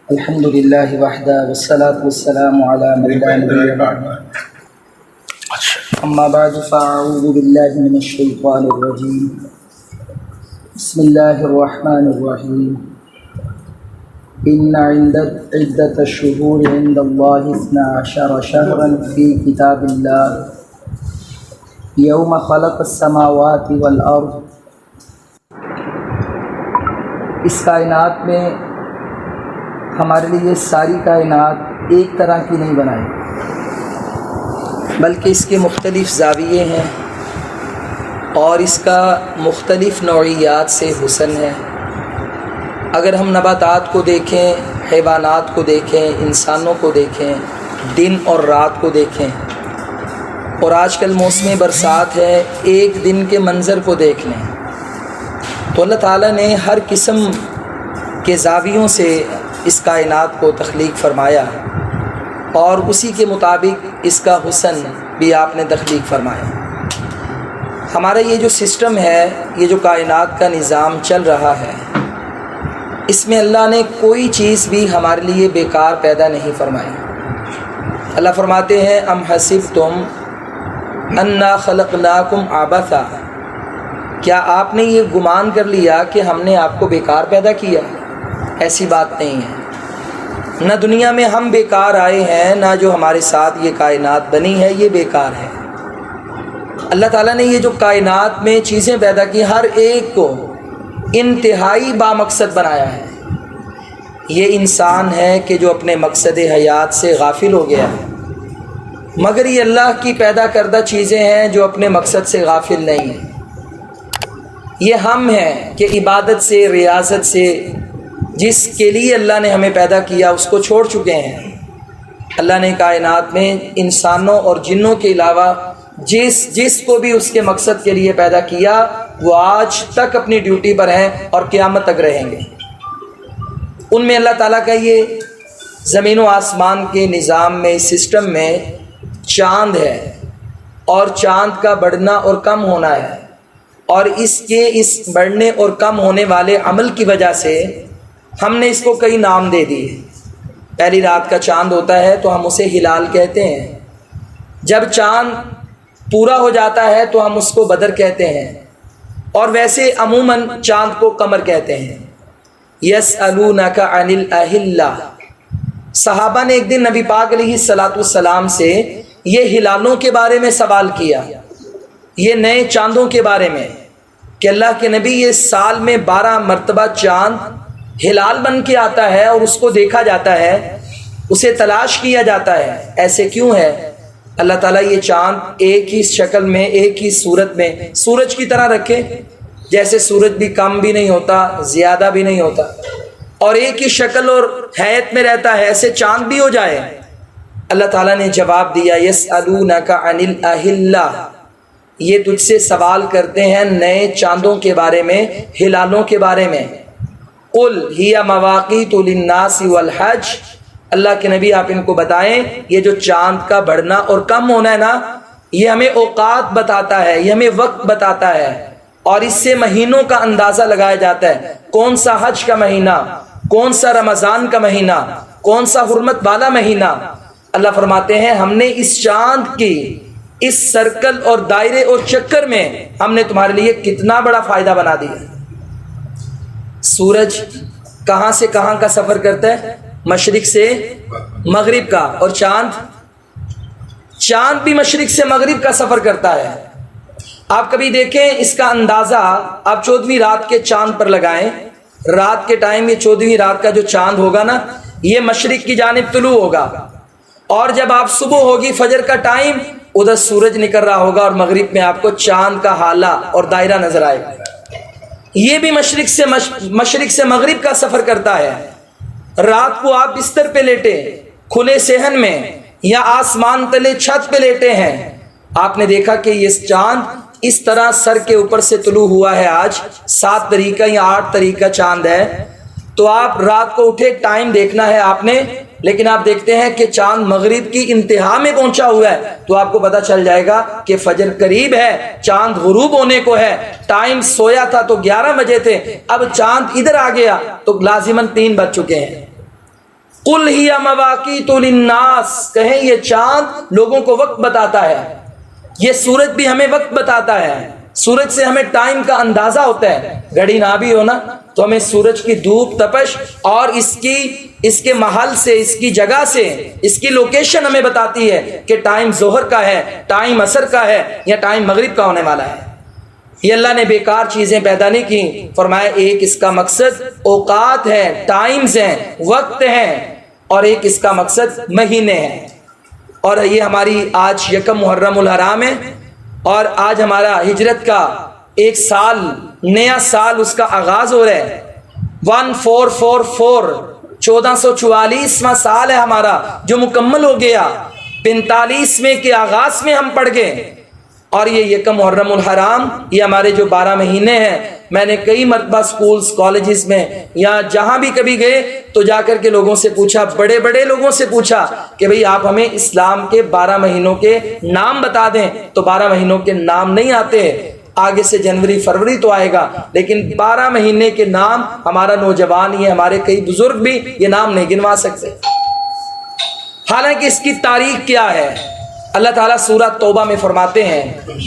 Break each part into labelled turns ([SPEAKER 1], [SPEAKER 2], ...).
[SPEAKER 1] الحمد لله وحده والصلاة والسلام على من لا نبي بعده أما بعد فأعوذ بالله من الشيطان الرجيم بسم الله الرحمن الرحيم إن عدة الشهور عند الله 12 شهرا في كتاب الله يوم خلق السماوات والأرض۔ اس کائنات میں ہمارے لیے ساری کائنات ایک طرح کی نہیں بنائی، بلکہ اس کے مختلف زاویے ہیں اور اس کا مختلف نوعیات سے حسن ہے۔ اگر ہم نباتات کو دیکھیں، حیوانات کو دیکھیں، انسانوں کو دیکھیں، دن اور رات کو دیکھیں، اور آج کل موسم برسات ہے، ایک دن کے منظر کو دیکھ لیں تو اللہ تعالیٰ نے ہر قسم کے زاویوں سے اس کائنات کو تخلیق فرمایا اور اسی کے مطابق اس کا حسن بھی آپ نے تخلیق فرمایا۔ ہمارا یہ جو سسٹم ہے، یہ جو کائنات کا نظام چل رہا ہے، اس میں اللہ نے کوئی چیز بھی ہمارے لیے بیکار پیدا نہیں فرمائی۔ اللہ فرماتے ہیں ام حسبتم انا خلقناکم عبثا، کیا آپ نے یہ گمان کر لیا کہ ہم نے آپ کو بیکار پیدا کیا؟ ایسی بات نہیں ہے، نہ دنیا میں ہم بیکار آئے ہیں، نہ جو ہمارے ساتھ یہ کائنات بنی ہے یہ بیکار ہے۔ اللہ تعالیٰ نے یہ جو کائنات میں چیزیں پیدا کی، ہر ایک کو انتہائی بامقصد بنایا ہے۔ یہ انسان ہے کہ جو اپنے مقصد حیات سے غافل ہو گیا ہے، مگر یہ اللہ کی پیدا کردہ چیزیں ہیں جو اپنے مقصد سے غافل نہیں ہیں۔ یہ ہم ہیں کہ عبادت سے، ریاضت سے، جس کے لیے اللہ نے ہمیں پیدا کیا اس کو چھوڑ چکے ہیں۔ اللہ نے کائنات میں انسانوں اور جنوں کے علاوہ جس کو بھی اس کے مقصد کے لیے پیدا کیا، وہ آج تک اپنی ڈیوٹی پر ہیں اور قیامت تک رہیں گے۔ ان میں اللہ تعالیٰ کا یہ زمین و آسمان کے نظام میں، سسٹم میں چاند ہے، اور چاند کا بڑھنا اور کم ہونا ہے، اور اس بڑھنے اور کم ہونے والے عمل کی وجہ سے ہم نے اس کو کئی نام دے دیے۔ پہلی رات کا چاند ہوتا ہے تو ہم اسے ہلال کہتے ہیں، جب چاند پورا ہو جاتا ہے تو ہم اس کو بدر کہتے ہیں، اور ویسے عموماً چاند کو قمر کہتے ہیں۔ یسألونک عن الاہلہ، صحابہ نے ایک دن نبی پاک علیہ السلام سے یہ ہلالوں کے بارے میں سوال کیا، یہ نئے چاندوں کے بارے میں، کہ اللہ کے نبی یہ سال میں 12 مرتبہ چاند ہلال بن کے آتا ہے اور اس کو دیکھا جاتا ہے، اسے تلاش کیا جاتا ہے، ایسے کیوں ہے؟ اللہ تعالیٰ یہ چاند ایک ہی شکل میں، ایک ہی صورت میں سورج کی طرح رکھے، جیسے سورج بھی کم بھی نہیں ہوتا، زیادہ بھی نہیں ہوتا، اور ایک ہی شکل اور حیت میں رہتا ہے، ایسے چاند بھی ہو جائے۔ اللہ تعالیٰ نے جواب دیا یسألونک عن الاہلہ، یہ تجھ سے سوال کرتے ہیں نئے چاندوں کے بارے میں، ہلالوں کے بارے میں۔ قل ہی مواقیت للناس والحج، اللہ کے نبی آپ ان کو بتائیں یہ جو چاند کا بڑھنا اور کم ہونا ہے نا، یہ ہمیں اوقات بتاتا ہے، یہ ہمیں وقت بتاتا ہے، اور اس سے مہینوں کا اندازہ لگایا جاتا ہے، کون سا حج کا مہینہ، کون سا رمضان کا مہینہ، کون سا حرمت والا مہینہ۔ اللہ فرماتے ہیں ہم نے اس چاند کی اس سرکل اور دائرے اور چکر میں ہم نے تمہارے لیے کتنا بڑا فائدہ بنا دیا۔ سورج کہاں سے کہاں کا سفر کرتا ہے؟ مشرق سے مغرب کا، اور چاند بھی مشرق سے مغرب کا سفر کرتا ہے۔ آپ کبھی دیکھیں اس کا اندازہ آپ 14ویں رات کے چاند پر لگائیں، رات کے ٹائم یہ 14ویں رات کا جو چاند ہوگا نا، یہ مشرق کی جانب طلوع ہوگا، اور جب آپ صبح ہوگی فجر کا ٹائم، ادھر سورج نکل رہا ہوگا اور مغرب میں آپ کو چاند کا حالہ اور دائرہ نظر آئے گا۔ یہ بھی مشرق سے مغرب کا سفر کرتا ہے۔ رات کو آپ بستر پہ لیٹے، کھلے صحن میں یا آسمان تلے چھت پہ لیٹے ہیں، آپ نے دیکھا کہ یہ چاند اس طرح سر کے اوپر سے طلوع ہوا ہے۔ آج 7 تاریخ کا یا 8 تاریخ کا چاند ہے، تو آپ رات کو اٹھے، ٹائم دیکھنا ہے آپ نے، لیکن آپ دیکھتے ہیں کہ چاند مغرب کی انتہا میں پہنچا ہوا ہے تو آپ کو پتہ چل جائے گا کہ فجر قریب ہے، چاند غروب ہونے کو ہے. ٹائم سویا تھا تو 11 بجے تھے، اب چاند ادھر آ گیا تو لازماً 3 بج چکے ہیں. قل ہی مواقیت للناس، کہیں یہ چاند لوگوں کو وقت بتاتا ہے، یہ سورج بھی ہمیں وقت بتاتا ہے، سورج سے ہمیں ٹائم کا اندازہ ہوتا ہے۔ گھڑی نہ بھی ہو نا تو ہمیں سورج کی دھوپ تپش اور اس کے محل سے، اس کی جگہ سے، اس کی لوکیشن ہمیں بتاتی ہے کہ ٹائم ظہر کا ہے، ٹائم عصر کا ہے یا ٹائم مغرب کا ہونے والا ہے۔ یہ اللہ نے بیکار چیزیں پیدا نہیں کی، فرمایا ایک اس کا مقصد اوقات ہے، ٹائمز ہیں، وقت ہیں، اور ایک اس کا مقصد مہینے ہیں۔ اور یہ ہماری آج یکم محرم الحرام ہے، اور آج ہمارا ہجرت کا ایک سال، نیا سال اس کا آغاز ہو رہا ہے۔ 1444 1444واں سال ہے ہمارا جو مکمل ہو گیا، 45ویں کے آغاز میں ہم پڑ گئے۔ اور یہ یکم محرم الحرام، یہ ہمارے جو 12 مہینے ہیں، میں نے کئی مرتبہ سکولز کالجز میں یا جہاں بھی کبھی گئے تو جا کر کے لوگوں سے پوچھا، بڑے بڑے لوگوں سے پوچھا کہ بھئی آپ ہمیں اسلام کے 12 مہینوں کے نام بتا دیں، تو 12 مہینوں کے نام نہیں آتے، آگے سے جنوری فروری تو آئے گا، لیکن 12 مہینے کے نام ہمارا نوجوان یہ ہمارے کئی بزرگ بھی یہ نام نہیں گنوا سکتے۔ حالانکہ اس کی تاریخ کیا ہے؟ اللہ تعالیٰ سورہ توبہ میں فرماتے ہیں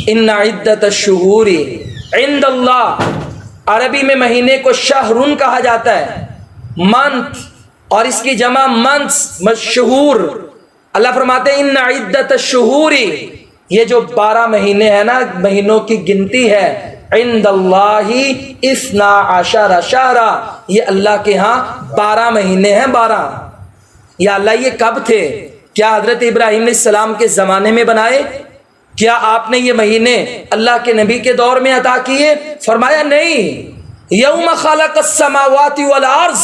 [SPEAKER 1] ان عدت الشہور عند اللہ، عربی میں مہینے کو شہرن کہا جاتا ہے، منتھ، اور اس کی جمع منتھس، مشہور۔ اللہ فرماتے ہیں ان عدت الشہور، یہ جو 12 مہینے ہیں نا، مہینوں کی گنتی ہے، عند اللہ 12 شہرا، یہ اللہ کے ہاں 12 مہینے ہیں، 12۔ یا اللہ یہ کب تھے؟ کیا حضرت ابراہیم علیہ السلام کے زمانے میں بنائے؟ کیا آپ نے یہ مہینے اللہ کے نبی کے دور میں عطا کیے؟ فرمایا نہیں، یوم خلق السماوات والارض،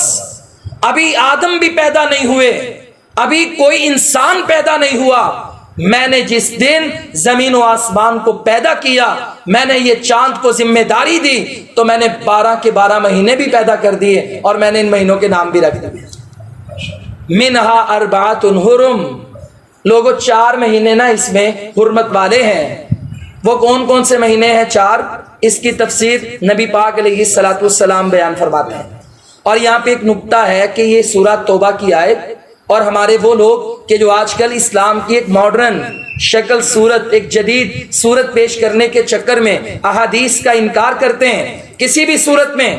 [SPEAKER 1] ابھی آدم بھی پیدا نہیں ہوئے، ابھی کوئی انسان پیدا نہیں ہوا، میں نے جس دن زمین و آسمان کو پیدا کیا، میں نے یہ چاند کو ذمہ داری دی، تو میں نے 12 کے 12 مہینے بھی پیدا کر دیے، اور میں نے ان مہینوں کے نام بھی رکھ دیے۔ منہا اربعۃ حرم، لوگوں 4 مہینے نا اس میں حرمت والے ہیں۔ وہ کون کون سے مہینے ہیں 4؟ اس کی تفسیر نبی پاک علیہ الصلوۃ والسلام بیان فرماتے ہیں۔ اور یہاں پہ ایک نکتہ ہے کہ یہ سورہ توبہ کی آیت، اور ہمارے وہ لوگ کہ جو آج کل اسلام کی ایک ماڈرن شکل صورت، ایک جدید صورت پیش کرنے کے چکر میں احادیث کا انکار کرتے ہیں کسی بھی صورت میں،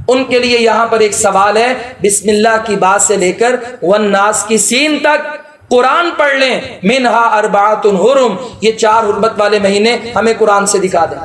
[SPEAKER 1] ان کے لیے یہاں پر ایک سوال ہے، بسم اللہ کی بات سے لے کر والناس کی سین تک قرآن پڑھ لیں، منہا اربعۃ حرم، یہ 4 حرمت والے مہینے ہمیں قرآن سے دکھا دیں۔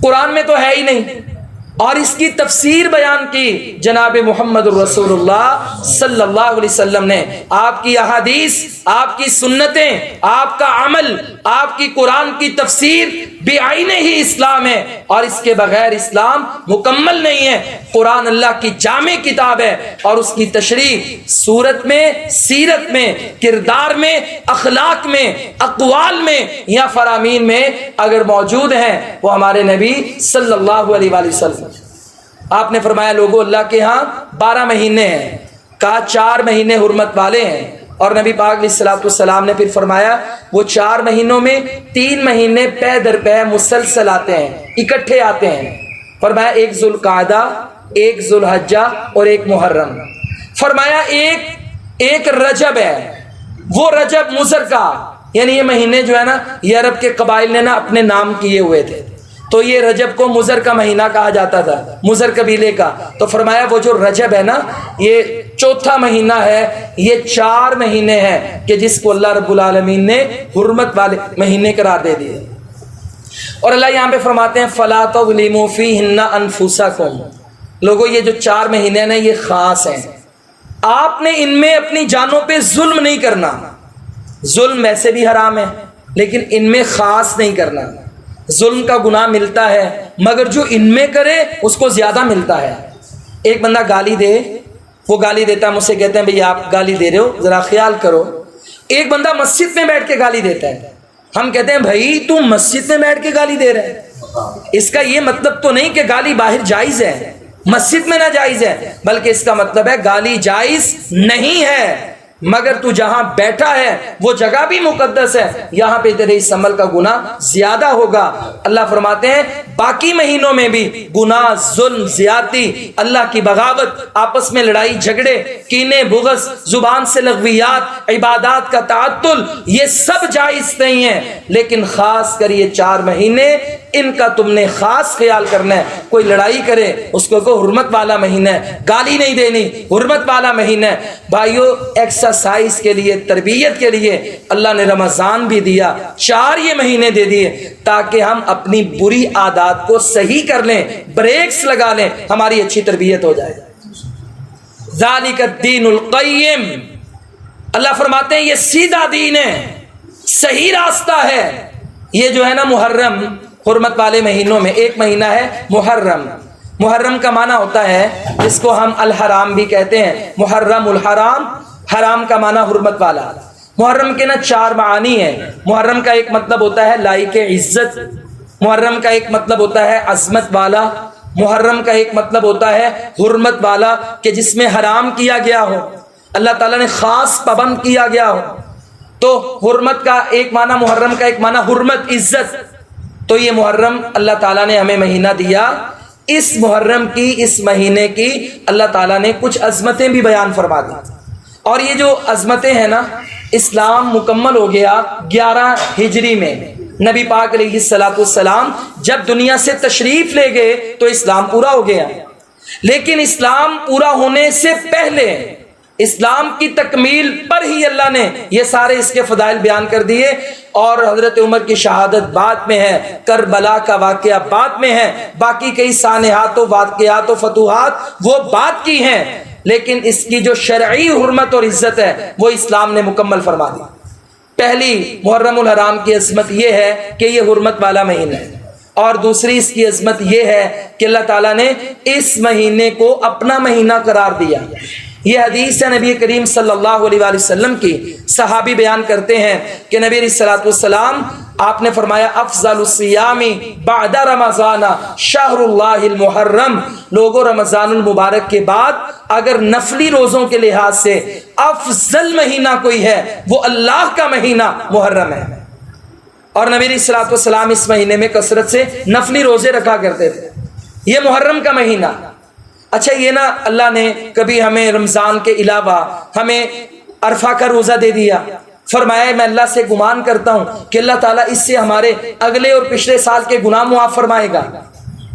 [SPEAKER 1] قرآن میں تو ہے ہی نہیں، اور اس کی تفسیر بیان کی جناب محمد الرسول اللہ صلی اللہ علیہ وسلم نے۔ آپ کی احادیث، آپ کی سنتیں، آپ کا عمل، آپ کی قرآن کی تفسیر بعین ہی اسلام ہے، اور اس کے بغیر اسلام مکمل نہیں ہے۔ قرآن اللہ کی جامع کتاب ہے، اور اس کی تشریح صورت میں، سیرت میں، کردار میں، اخلاق میں، اقوال میں یا فرامین میں اگر موجود ہیں وہ ہمارے نبی صلی اللہ علیہ وآلہ وسلم۔ آپ نے فرمایا لوگوں اللہ کے ہاں 12 مہینے ہیں، کہا 4 مہینے حرمت والے ہیں، اور نبی پاک علیہ الصلوۃ والسلام نے پھر فرمایا وہ 4 مہینوں میں 3 مہینے پے در پے مسلسل آتے ہیں، اکٹھے آتے ہیں۔ فرمایا ایک ذوالقعدہ، ایک ذوالحجہ اور ایک محرم۔ فرمایا ایک رجب ہے، وہ رجب مضر کا، یعنی یہ مہینے جو ہے نا یہ عرب کے قبائل نے نا اپنے نام کیے ہوئے تھے، تو یہ رجب کو مضر کا مہینہ کہا جاتا تھا، مضر قبیلے کا۔ تو فرمایا وہ جو رجب ہے نا یہ 4تھا مہینہ ہے، یہ 4 مہینے ہیں کہ جس کو اللہ رب العالمین نے حرمت والے مہینے قرار دے دیے۔ اور اللہ یہاں پہ فرماتے ہیں فَلَا تَظْلِمُوا فِيهِنَّ أَنفُسَكُمْ، لوگوں یہ جو 4 مہینے ہیں یہ خاص ہیں، آپ نے ان میں اپنی جانوں پہ ظلم نہیں کرنا۔ ظلم ویسے بھی حرام ہے لیکن ان میں خاص نہیں کرنا۔ ظلم کا گناہ ملتا ہے مگر جو ان میں کرے اس کو زیادہ ملتا ہے۔ ایک بندہ گالی دے، وہ گالی دیتا ہے، مجھ سے کہتے ہیں بھئی آپ گالی دے رہے ہو ذرا خیال کرو۔ ایک بندہ مسجد میں بیٹھ کے گالی دیتا ہے، ہم کہتے ہیں بھائی تم مسجد میں بیٹھ کے گالی دے رہے ہیں، اس کا یہ مطلب تو نہیں کہ گالی باہر جائز ہے، مسجد میں نہ جائز ہے، بلکہ اس کا مطلب ہے گالی جائز نہیں ہے، مگر تو جہاں بیٹھا ہے وہ جگہ بھی مقدس ہے، یہاں پہ تیرے اس عمل کا گناہ زیادہ ہوگا۔ اللہ فرماتے ہیں باقی مہینوں میں بھی گناہ، ظلم، زیادتی، اللہ کی بغاوت، آپس میں لڑائی جھگڑے، کینے، بغض، زبان سے لغویات، عبادات کا تعطل، یہ سب جائز نہیں ہے، لیکن خاص کر یہ 4 مہینے ان کا تم نے خاص خیال کرنا ہے۔ کوئی لڑائی کرے اس کو حرمت والا مہینہ ہے، گالی نہیں دینی، حرمت والا مہینہ ہے۔ بھائیو ایکسرسائز کے لیے، تربیت کے لیے اللہ نے رمضان بھی دیا، 4 یہ مہینے دے دیے تاکہ ہم اپنی بری عادات کو صحیح کر لیں، بریکس لگا لیں، ہماری اچھی تربیت ہو جائے۔ ذالک الدین القیم، اللہ فرماتے ہیں یہ سیدھا دین ہے، صحیح راستہ ہے۔ یہ جو ہے نا محرم، حرمت والے مہینوں میں ایک مہینہ ہے محرم۔ محرم کا معنی ہوتا ہے جس کو ہم الحرام بھی کہتے ہیں، محرم الحرام، حرام کا معنی حرمت والا۔ محرم کے نا 4 معانی ہیں۔ محرم کا ایک مطلب ہوتا ہے لائق عزت، محرم کا ایک مطلب ہوتا ہے عظمت والا، محرم کا ایک مطلب ہوتا ہے حرمت والا کہ جس میں حرام کیا گیا ہو، اللہ تعالیٰ نے خاص پابند کیا گیا ہو۔ تو حرمت کا ایک معنی، محرم کا ایک معنی حرمت، عزت۔ تو یہ محرم اللہ تعالیٰ نے ہمیں مہینہ دیا، اس محرم کی، اس مہینے کی اللہ تعالیٰ نے کچھ عظمتیں بھی بیان فرما دی۔ اور یہ جو عظمتیں ہیں نا، اسلام مکمل ہو گیا 11 ہجری میں۔ نبی پاک علیہ الصلوۃ والسلام جب دنیا سے تشریف لے گئے تو اسلام پورا ہو گیا، لیکن اسلام پورا ہونے سے پہلے، اسلام کی تکمیل پر ہی اللہ نے یہ سارے اس کے فضائل بیان کر دیے۔ اور حضرت عمر کی شہادت بعد میں ہے، کربلا کا واقعہ بعد میں ہے، باقی کئی سانحات و واقعات و فتوحات وہ بعد کی ہیں، لیکن اس کی جو شرعی حرمت اور عزت ہے وہ اسلام نے مکمل فرما دی۔ پہلی محرم الحرام کی عظمت یہ ہے کہ یہ حرمت والا مہینہ ہے، اور دوسری اس کی عظمت یہ ہے کہ اللہ تعالیٰ نے اس مہینے کو اپنا مہینہ قرار دیا۔ یہ حدیث ہے نبی کریم صلی اللہ علیہ وآلہ وسلم کی، صحابی بیان کرتے ہیں کہ نبی علیہ الصلوۃ والسلام آپ نے فرمایا افضل الصیام بعد رمضان شہر اللہ المحرم، لوگوں رمضان المبارک کے بعد اگر نفلی روزوں کے لحاظ سے افضل مہینہ کوئی ہے وہ اللہ کا مہینہ محرم ہے۔ اور نبی علیہ الصلوۃ والسلام اس مہینے میں کثرت سے نفلی روزے رکھا کرتے تھے۔ یہ محرم کا مہینہ۔ اچھا یہ نا اللہ نے کبھی ہمیں رمضان کے علاوہ ہمیں عرفہ کا روزہ دے دیا، فرمایا میں اللہ سے گمان کرتا ہوں کہ اللہ تعالیٰ اس سے ہمارے اگلے اور پچھلے سال کے گناہ معاف فرمائے گا۔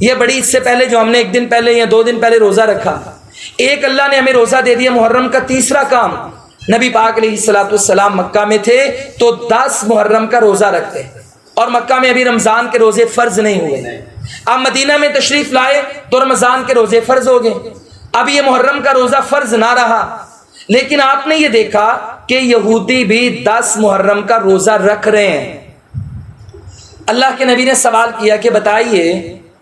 [SPEAKER 1] یہ بڑی اس سے پہلے جو ہم نے 1 دن پہلے یا 2 دن پہلے روزہ رکھا، ایک اللہ نے ہمیں روزہ دے دیا محرم کا۔ تیسرا کام، نبی پاک علیہ الصلوۃ والسلام مکہ میں تھے تو 10 محرم کا روزہ رکھتے، اور مکہ میں ابھی رمضان کے روزے فرض نہیں ہوئے۔ اب مدینہ میں تشریف لائے تو رمضان کے روزے فرض ہو گئے، اب یہ محرم کا روزہ فرض نہ رہا۔ لیکن آپ نے یہ دیکھا کہ یہودی بھی 10 محرم کا روزہ رکھ رہے ہیں۔ اللہ کے نبی نے سوال کیا کہ بتائیے،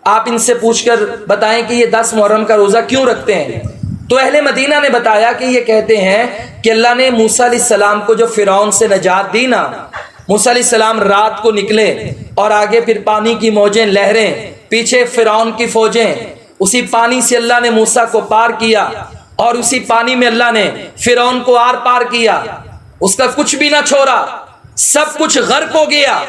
[SPEAKER 1] آپ ان سے پوچھ کر بتائیں کہ یہ 10 محرم کا روزہ کیوں رکھتے ہیں؟ تو اہل مدینہ نے بتایا کہ یہ کہتے ہیں کہ اللہ نے موسیٰ علیہ السلام کو جو فرعون سے نجات دی نا، موسیٰ علیہ السلام رات کو نکلے اور آگے پھر پانی کی موجیں، لہریں، پیچھے فرعون کی فوجیں، اسی پانی سے اللہ نے موسیٰ کو پار کیا، اور اسی پانی میں اللہ نے فرعون کو آر پار کیا، اس کا کچھ بھی نہ چھوڑا، سب کچھ غرق ہو گیا۔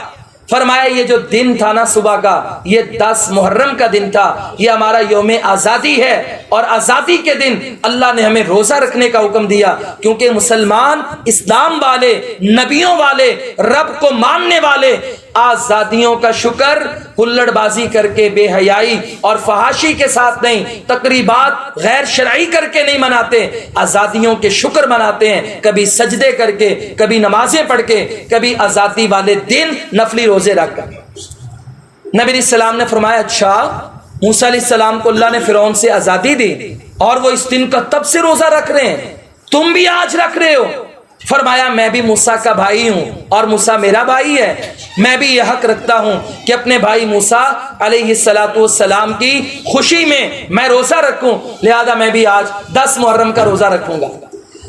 [SPEAKER 1] فرمایا یہ جو دن تھا نا صبح کا، یہ 10 محرم کا دن تھا، یہ ہمارا یوم آزادی ہے، اور آزادی کے دن اللہ نے ہمیں روزہ رکھنے کا حکم دیا، کیونکہ مسلمان، اسلام والے، نبیوں والے، رب کو ماننے والے آزادیوں کا شکر ہلڑ بازی کر کے، بے حیائی اور فحاشی کے ساتھ نہیں، تقریبات غیر شرعی کر کے نہیں مناتے، آزادیوں کے شکر مناتے ہیں، کبھی سجدے کر کے، کبھی نمازیں پڑھ کے، کبھی آزادی والے دن نفلی روزے رکھ کر۔ نبی علیہ السلام نے فرمایا اچھا، موسیٰ علیہ السلام کو اللہ نے فرعون سے آزادی دی اور وہ اس دن کا تب سے روزہ رکھ رہے ہیں، تم بھی آج رکھ رہے ہو۔ فرمایا میں بھی موسیٰ کا بھائی ہوں اور موسیٰ میرا بھائی ہے، میں بھی یہ حق رکھتا ہوں کہ اپنے بھائی موسیٰ علیہ الصلوۃ والسلام کی خوشی میں روزہ رکھوں، لہذا میں بھی آج 10 محرم کا روزہ رکھوں گا۔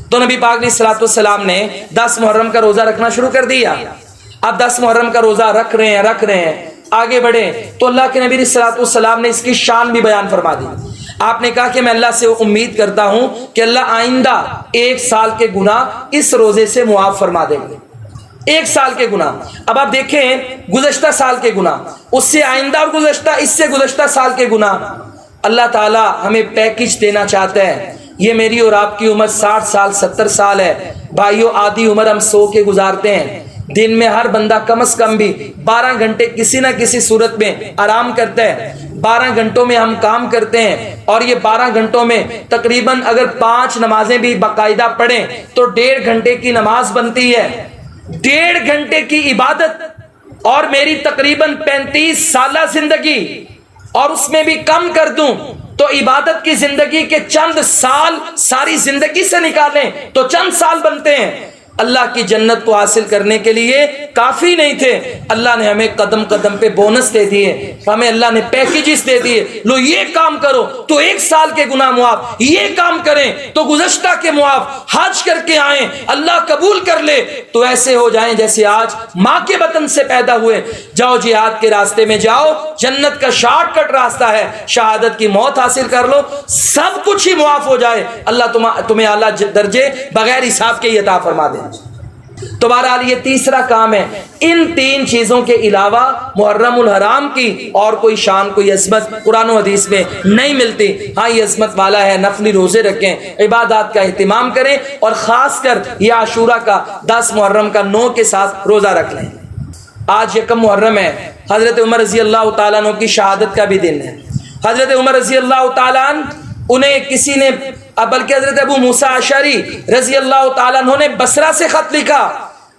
[SPEAKER 1] تو نبی پاک علیہ الصلوۃ والسلام نے 10 محرم کا روزہ رکھنا شروع کر دیا۔ اب 10 محرم کا روزہ رکھ رہے ہیں، آگے بڑھے تو اللہ کے نبی علیہ الصلوۃ والسلام نے اس کی شان بھی بیان فرما دی۔ آپ نے کہا کہ میں اللہ سے امید کرتا ہوں کہ اللہ آئندہ 1 سال کے گناہ اس روزے سے معاف فرما دیں گے. 1 سال کے گناہ. اب آپ دیکھیں گزشتہ سال کے گناہ، اس سے آئندہ اور گزشتہ، اس سے گزشتہ سال کے گناہ. اللہ تعالیٰ ہمیں پیکج دینا چاہتا ہے. یہ میری اور آپ کی عمر 60 سال 70 سال ہے بھائیو. آدھی عمر ہم سو کے گزارتے ہیں. دن میں ہر بندہ کم از کم بھی 12 گھنٹے کسی نہ کسی صورت میں آرام کرتا ہے. 12 گھنٹوں میں ہم کام کرتے ہیں، اور یہ 12 گھنٹوں میں تقریباً اگر 5 نمازیں بھی باقاعدہ پڑھیں تو 1.5 گھنٹے کی نماز بنتی ہے، 1.5 گھنٹے کی عبادت. اور میری تقریباً 35 سالہ زندگی، اور اس میں بھی کم کر دوں تو عبادت کی زندگی کے چند سال ساری زندگی سے نکالیں تو چند سال بنتے ہیں. اللہ کی جنت کو حاصل کرنے کے لیے کافی نہیں تھے. اللہ نے ہمیں قدم قدم پہ بونس دے دیے، ہمیں اللہ نے پیکیجز دے دیے. لو یہ کام کرو تو 1 سال کے گناہ معاف، یہ کام کریں تو گزشتہ کے معاف. حج کر کے آئیں اللہ قبول کر لے تو ایسے ہو جائیں جیسے آج ماں کے بطن سے پیدا ہوئے. جاؤ جہاد کے راستے میں جاؤ، جنت کا شارٹ کٹ راستہ ہے، شہادت کی موت حاصل کر لو، سب کچھ ہی معاف ہو جائے. اللہ تمہیں اعلیٰ درجے بغیر حساب کے عطا فرما دے. تو بہرحال یہ تیسرا کام ہے. ان 3 چیزوں کے علاوہ محرم الحرام کی اور کوئی شان کوئی عظمت قرآن و حدیث میں نہیں ملتی. ہاں یہ عظمت والا ہے، نفلی روزے رکھیں، عبادات کا اہتمام کریں، اور خاص کر یہ عاشورہ کا 10 محرم کا 9 کے ساتھ روزہ رکھ لیں. آج 1 محرم ہے، حضرت عمر رضی اللہ تعالیٰ عنہ کی شہادت کا بھی دن ہے. حضرت عمر رضی اللہ تعالیٰ عنہ انہیں کسی نے، بلکہ حضرت ابو موسیٰ اشعری رضی اللہ تعالیٰ عنہ نے بصرہ سے خط لکھا،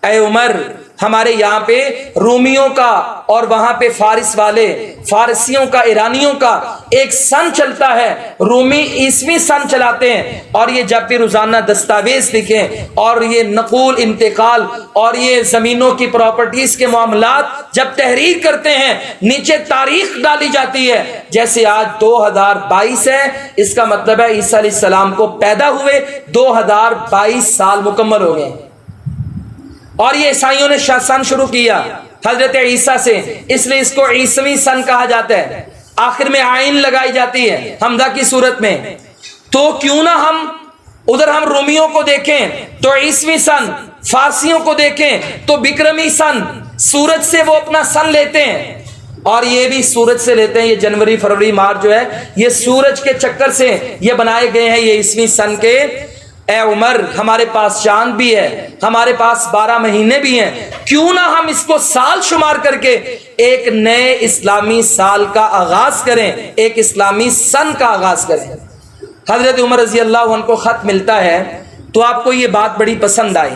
[SPEAKER 1] اے عمر ہمارے یہاں پہ رومیوں کا اور وہاں پہ فارس والے، فارسیوں کا، ایرانیوں کا ایک سن چلتا ہے. رومی عیسوی سن چلاتے ہیں، اور یہ جب بھی روزانہ دستاویز لکھیں اور یہ نقول انتقال اور یہ زمینوں کی پراپرٹیز کے معاملات جب تحریر کرتے ہیں نیچے تاریخ ڈالی جاتی ہے. جیسے آج 2022 ہے، اس کا مطلب ہے عیسیٰ علیہ السلام کو پیدا ہوئے 2022 سال مکمل ہو گئے. اور یہ عیسائیوں نے سن شروع کیا حضرت عیسیٰ سے، اس لیے اس کو عیسوی سن کہا جاتا ہے. آخر میں عین لگائی جاتی ہے حمزہ کی صورت میں. تو کیوں نہ ہم ادھر ہم رومیوں کو دیکھیں تو عیسوی سن، فارسیوں کو دیکھیں تو بکرمی سن، سورج سے وہ اپنا سن لیتے ہیں، اور یہ بھی سورج سے لیتے ہیں. یہ جنوری فروری مارچ جو ہے یہ سورج کے چکر سے یہ بنائے گئے ہیں یہ عیسوی سن کے. اے عمر ہمارے پاس چاند بھی ہے، ہمارے پاس 12 مہینے بھی ہیں، کیوں نہ ہم اس کو سال شمار کر کے ایک نئے اسلامی سال کا آغاز کریں، ایک اسلامی سن کا آغاز کریں. حضرت عمر رضی اللہ عنہ کو خط ملتا ہے تو آپ کو یہ بات بڑی پسند آئی.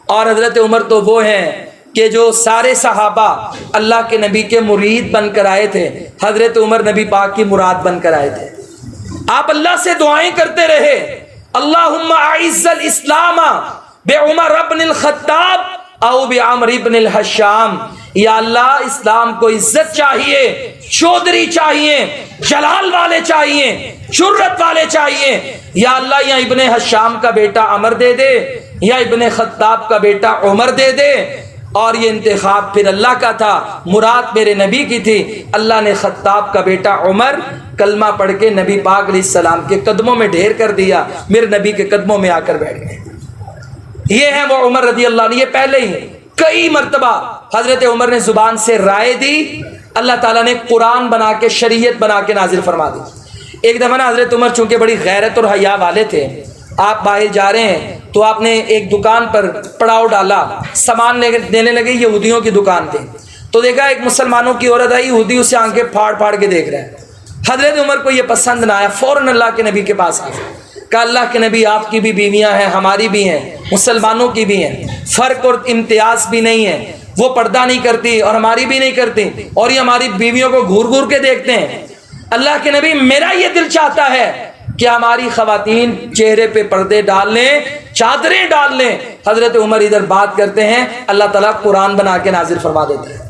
[SPEAKER 1] اور حضرت عمر تو وہ ہیں کہ جو سارے صحابہ اللہ کے نبی کے مرید بن کر آئے تھے، حضرت عمر نبی پاک کی مراد بن کر آئے تھے. آپ اللہ سے دعائیں کرتے رہے، اللہم اعز الاسلام بعمر ابن الخطاب او بعمر ابن الحشام. یا اللہ اسلام کو عزت چاہیے، چودھری چاہیے، جلال والے چاہیے، جرت والے چاہیے. یا اللہ یا ابن حشام کا بیٹا عمر دے دے، یا ابن خطاب کا بیٹا عمر دے دے. اور یہ انتخاب پھر اللہ کا تھا، مراد میرے نبی کی تھی. اللہ نے خطاب کا بیٹا عمر کلمہ پڑھ کے نبی پاک علیہ السلام کے قدموں میں ڈھیر کر دیا، میرے نبی کے قدموں میں آ کر بیٹھ گئے. یہ ہے وہ عمر رضی اللہ عنہ. یہ پہلے ہی کئی مرتبہ حضرت عمر نے زبان سے رائے دی، اللہ تعالیٰ نے قرآن بنا کے شریعت بنا کے نازل فرما دی. ایک دفعہ نا حضرت عمر چونکہ بڑی غیرت اور حیا والے تھے، آپ باہر جا رہے ہیں تو آپ نے ایک دکان پر پڑاؤ ڈالا، سامان دینے لگے، یہودیوں کی دکان تھی. تو دیکھا ایک مسلمانوں کی عورت آئی، یہودی اسے آنکھیں پھاڑ پھاڑ کے دیکھ رہے ہیں. حضرت عمر کو یہ پسند نہ آیا، فوراً اللہ کے نبی کے پاس آیا، کہا اللہ کے نبی آپ کی بھی بیویاں ہیں، ہماری بھی ہیں، مسلمانوں کی بھی ہیں، فرق اور امتیاز بھی نہیں ہے. وہ پردہ نہیں کرتی اور ہماری بھی نہیں کرتی، اور یہ ہماری بیویوں کو گھور گھور کے دیکھتے ہیں. اللہ کے نبی میرا یہ دل چاہتا ہے کہ ہماری خواتین چہرے پہ پردے ڈال لیں، چادریں ڈال لیں. حضرت عمر ادھر بات کرتے ہیں، اللہ تعالیٰ قرآن بنا کے نازل فرما دیتے ہیں.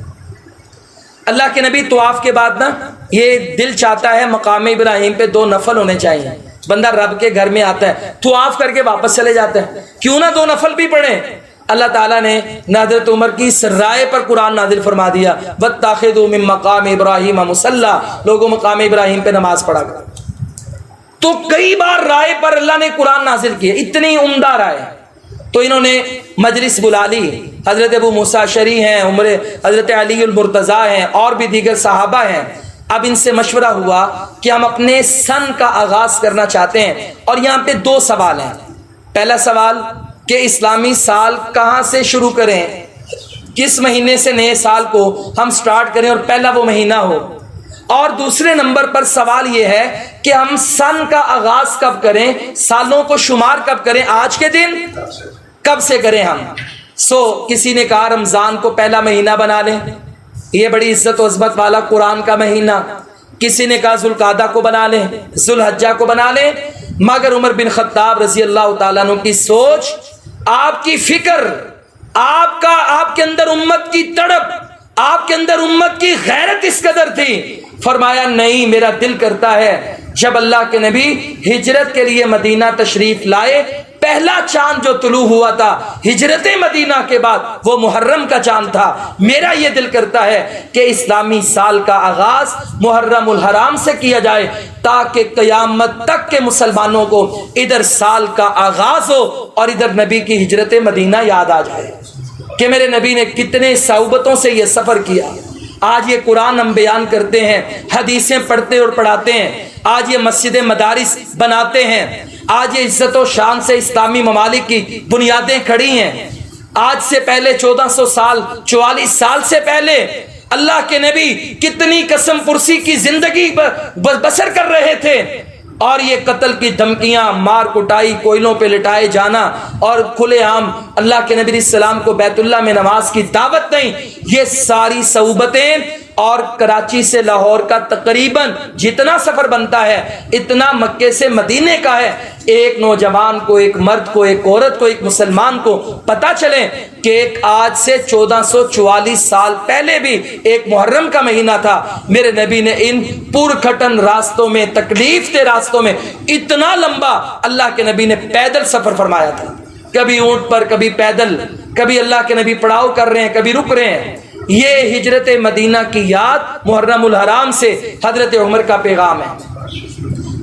[SPEAKER 1] اللہ کے نبی طواف کے بعد نا یہ دل چاہتا ہے مقام ابراہیم پہ 2 نفل ہونے چاہیے. بندہ رب کے گھر میں آتا ہے، طواف کر کے واپس چلے جاتے ہیں، کیوں نہ 2 نفل بھی پڑھیں. اللہ تعالیٰ نے حضرت عمر کی اس رائے پر قرآن نازل فرما دیا، وَاتَّخِذُوا مِن مَّقَامِ إِبْرَاهِيمَ مُصَلًّى. لوگوں مقام ابراہیم پہ نماز پڑھا کر. تو کئی بار رائے پر اللہ نے قرآن نازل کیا، اتنی عمدہ رائے۔ تو انہوں نے مجلس بلا لی، حضرت ابو موسیٰ اشعری ہیں، حضرت علی المرتضیٰ ہیں، اور بھی دیگر صحابہ ہیں۔ اب ان سے مشورہ ہوا کہ ہم اپنے سن کا آغاز کرنا چاہتے ہیں، اور یہاں پہ دو سوال ہیں۔ پہلا سوال کہ اسلامی سال کہاں سے شروع کریں، کس مہینے سے نئے سال کو ہم سٹارٹ کریں اور پہلا وہ مہینہ ہو، اور دوسرے نمبر پر سوال یہ ہے کہ ہم سن کا آغاز کب کریں، سالوں کو شمار کب کریں، آج کے دن کب سے کریں ہم۔ کسی نے کہا رمضان کو پہلا مہینہ بنا لیں، یہ بڑی عزت و عظمت والا قرآن کا مہینہ۔ کسی نے کہا ذوالقعدہ کو بنا لیں، ذوالحجہ کو بنا لیں۔ مگر عمر بن خطاب رضی اللہ تعالیٰ عنہ کی سوچ، آپ کی فکر، آپ کے اندر امت کی تڑپ، آپ کے اندر امت کی غیرت اس قدر تھی، فرمایا نہیں، میرا دل کرتا ہے جب اللہ کے نبی ہجرت کے لیے مدینہ تشریف لائے، پہلا چاند جو طلوع ہوا تھا ہجرت مدینہ کے بعد وہ محرم کا چاند تھا، میرا یہ دل کرتا ہے کہ اسلامی سال کا آغاز محرم الحرام سے کیا جائے، تاکہ قیامت تک کے مسلمانوں کو ادھر سال کا آغاز ہو اور ادھر نبی کی ہجرت مدینہ یاد آ جائے کہ میرے نبی نے کتنے صعوبتوں سے یہ سفر کیا۔ آج یہ قرآن ہم بیان کرتے ہیں، حدیثیں پڑھتے اور پڑھاتے ہیں، آج یہ مسجد مدارس بناتے ہیں، آج یہ عزت و شان سے اسلامی ممالک کی بنیادیں کھڑی ہیں۔ آج سے پہلے 1400 سال، 44 سال سے پہلے اللہ کے نبی کتنی قسم پرسی کی زندگی بسر کر رہے تھے، اور یہ قتل کی دھمکیاں، مار کٹائی، کوئلوں پہ لٹائے جانا، اور کھلے عام اللہ کے نبی علیہ السلام کو بیت اللہ میں نماز کی دعوت نہیں، یہ ساری صعوبتیں۔ اور کراچی سے لاہور کا تقریباً جتنا سفر بنتا ہے اتنا مکے سے مدینے کا ہے۔ ایک نوجوان کو، ایک مرد کو، ایک عورت کو، ایک مسلمان کو پتہ چلے کہ ایک آج سے 1444 سال پہلے بھی ایک محرم کا مہینہ تھا، میرے نبی نے ان پور کھٹن راستوں میں، تکلیف دہ راستوں میں، اتنا لمبا اللہ کے نبی نے پیدل سفر فرمایا تھا، کبھی اونٹ پر، کبھی پیدل، کبھی اللہ کے نبی پڑاؤ کر رہے ہیں، کبھی رک رہے ہیں۔ یہ ہجرت مدینہ کی یاد محرم الحرام سے حضرت عمر کا پیغام ہے۔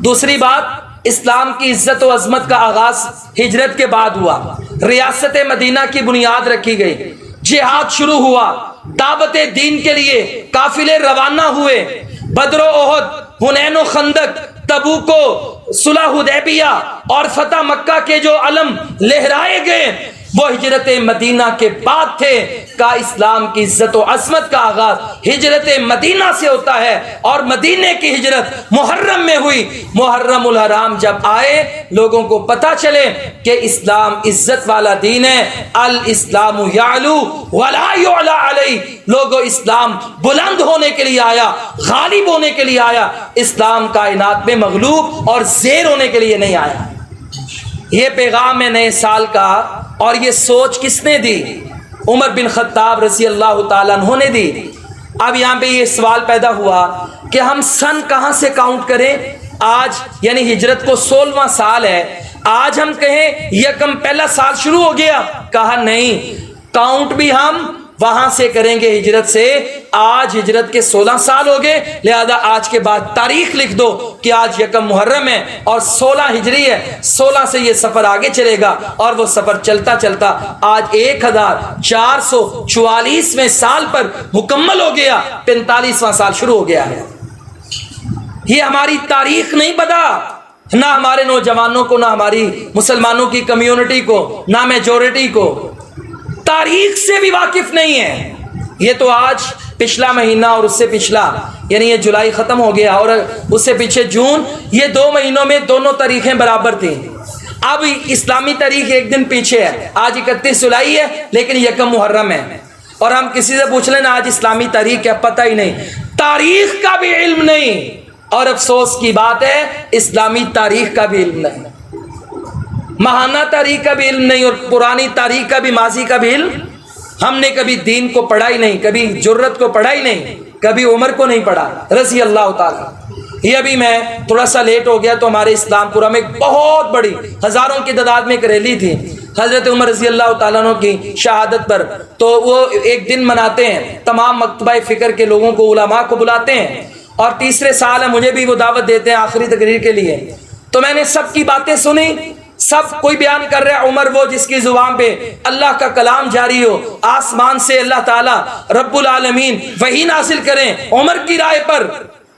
[SPEAKER 1] دوسری بات، اسلام کی عزت و عظمت کا آغاز ہجرت کے بعد ہوا، ریاست مدینہ کی بنیاد رکھی گئی، جہاد شروع ہوا، دعوت دین کے لیے قافلے روانہ ہوئے، بدر و احد، حنین و خندق، تبوک و صلح حدیبیہ اور فتح مکہ کے جو علم لہرائے گئے وہ ہجرت مدینہ کے بعد تھے۔ کا اسلام کی عزت و عظمت کا آغاز ہجرت مدینہ سے ہوتا ہے، اور مدینہ کی ہجرت محرم میں ہوئی۔ محرم الحرام جب آئے، لوگوں کو پتہ چلے کہ اسلام عزت والا دین ہے، الاسلام یعلو ولا یعلی علیہ، لوگوں اسلام بلند ہونے کے لیے آیا، غالب ہونے کے لیے آیا، اسلام کائنات میں مغلوب اور زیر ہونے کے لیے نہیں آیا۔ یہ پیغام ہے نئے سال کا، اور یہ سوچ کس نے دی؟ عمر بن خطاب رضی اللہ تعالیٰ عنہ نے دی۔ اب یہاں پہ یہ سوال پیدا ہوا کہ ہم سن کہاں سے کاؤنٹ کریں؟ آج یعنی ہجرت کو 16واں سال ہے، آج ہم کہیں یکم پہلا سال شروع ہو گیا؟ کہا نہیں، کاؤنٹ بھی ہم وہاں سے کریں گے ہجرت سے۔ آج ہجرت کے 16 سال ہو گئے، لہذا آج کے بعد تاریخ لکھ دو کہ آج یکم محرم ہے اور 16 ہجری ہے، 16 سے یہ سفر آگے چلے گا، اور وہ سفر چلتا چلتا آج 1444ویں سال پر مکمل ہو گیا، 45واں سال شروع ہو گیا ہے۔ یہ ہماری تاریخ نہیں پتا، نہ ہمارے نوجوانوں کو، نہ ہماری مسلمانوں کی کمیونٹی کو، نہ میجورٹی کو تاریخ سے بھی واقف نہیں ہے۔ یہ تو آج پچھلا مہینہ اور اس سے پچھلا، یعنی یہ جولائی ختم ہو گیا اور اس سے پیچھے جون، یہ 2 مہینوں میں دونوں تاریخیں برابر تھیں۔ اب اسلامی تاریخ ایک دن پیچھے ہے، آج 31 جولائی ہے لیکن یکم محرم ہے، اور ہم کسی سے پوچھ لیں نا آج اسلامی تاریخ کیا، پتہ ہی نہیں، تاریخ کا بھی علم نہیں، اور افسوس کی بات ہے اسلامی تاریخ کا بھی علم نہیں، ماہانہ تاریخ کا بھی علم نہیں، اور پرانی تاریخ کا بھی، ماضی کا بھی علم۔ ہم نے کبھی دین کو پڑھا ہی نہیں، کبھی جرت کو پڑھا ہی نہیں، کبھی عمر کو نہیں پڑھا رضی اللہ تعالیٰ۔ یہ ابھی میں تھوڑا سا لیٹ ہو گیا تو ہمارے اسلام پورہ میں ایک بہت بڑی ہزاروں کی تعداد میں ایک ریلی تھی حضرت عمر رضی اللہ تعالیٰ عنہ کی شہادت پر، تو وہ ایک دن مناتے ہیں، تمام مکتبہ فکر کے لوگوں کو، علماء کو بلاتے ہیں، اور تیسرے سال ہے مجھے بھی وہ دعوت دیتے ہیں آخری تقریر کے لیے۔ تو میں نے سب کی باتیں سنی، سب کوئی بیان کر رہا ہے عمر وہ جس کی زبان پہ اللہ کا کلام جاری ہو، آسمان سے اللہ تعالیٰ رب العالمین وحی نازل کریں عمر کی رائے پر۔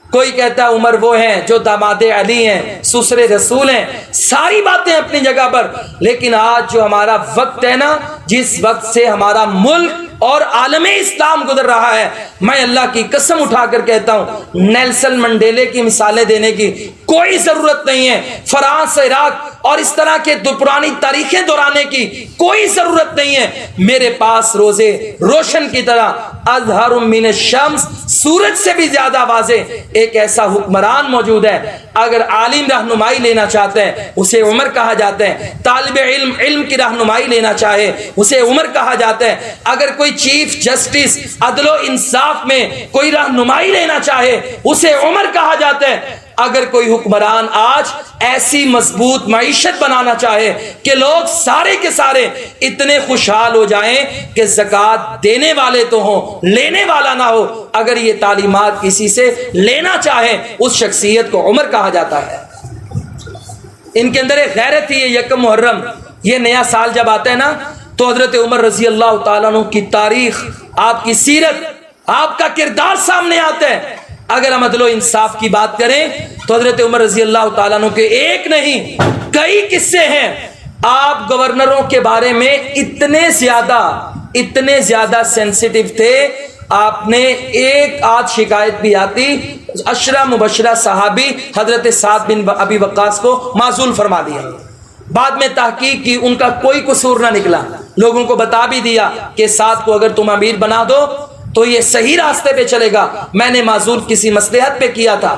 [SPEAKER 1] کوئی کہتا ہے عمر وہ ہیں جو داماد علی ہیں، سسر رسول ہیں، ساری باتیں اپنی جگہ پر۔ لیکن آج جو ہمارا وقت ہے نا، جس وقت سے ہمارا ملک اور عالم اسلام گزر رہا ہے، میں اللہ کی قسم اٹھا کر کہتا ہوں نیلسن منڈیلے کی مثالیں دینے کی کوئی ضرورت نہیں ہے، فرانس، عراق اور اس طرح کے پرانی تاریخیں دہرانے کی کوئی ضرورت نہیں ہے۔ میرے پاس روزے روشن کی طرح اظہر من الشمس، سورج سے بھی زیادہ واضح ایک ایسا حکمران موجود ہے۔ اگر عالم رہنمائی لینا چاہتے ہیں اسے عمر کہا جاتا ہے، طالب علم علم کی رہنمائی لینا چاہے اسے عمر کہا جاتا ہے، اگر کوئی چیف جسٹس عدل و انصاف میں کوئی رہنمائی لینا چاہے اسے عمر کہا جاتا ہے۔ اگر کوئی حکمران آج ایسی مضبوط معیشت بنانا چاہے کہ لوگ سارے کے سارے اتنے خوشحال ہو جائیں کہ زکوٰۃ دینے والے تو ہوں لینے والا نہ ہو، اگر یہ تعلیمات کسی سے لینا چاہے اس شخصیت کو عمر کہا جاتا ہے۔ ان کے اندر ایک غیرت تھی۔ یہ یکم محرم، یہ نیا سال جب آتا ہے نا، تو حضرت عمر رضی اللہ تعالیٰ عنہ کی تاریخ، آپ کی سیرت، آپ کا کردار سامنے آتا ہے۔ اگر ہم عدل و انصاف کی بات کریں تو حضرت عمر رضی اللہ تعالیٰ عنہ کے ایک نہیں کئی قصے ہیں۔ آپ گورنروں کے بارے میں اتنے زیادہ سینسیٹیو تھے، آپ نے ایک آدھ شکایت بھی آتی، عشرہ مبشرہ صحابی حضرت سعد بن ابی وقاص کو معزول فرما دیا۔ بعد میں تحقیق کی، ان کا کوئی قصور نہ نکلا، لوگوں کو بتا بھی دیا کہ سعد کو اگر تم امیر بنا دو تو یہ صحیح راستے پہ چلے گا، میں نے معزول کسی مصلحت پہ کیا تھا۔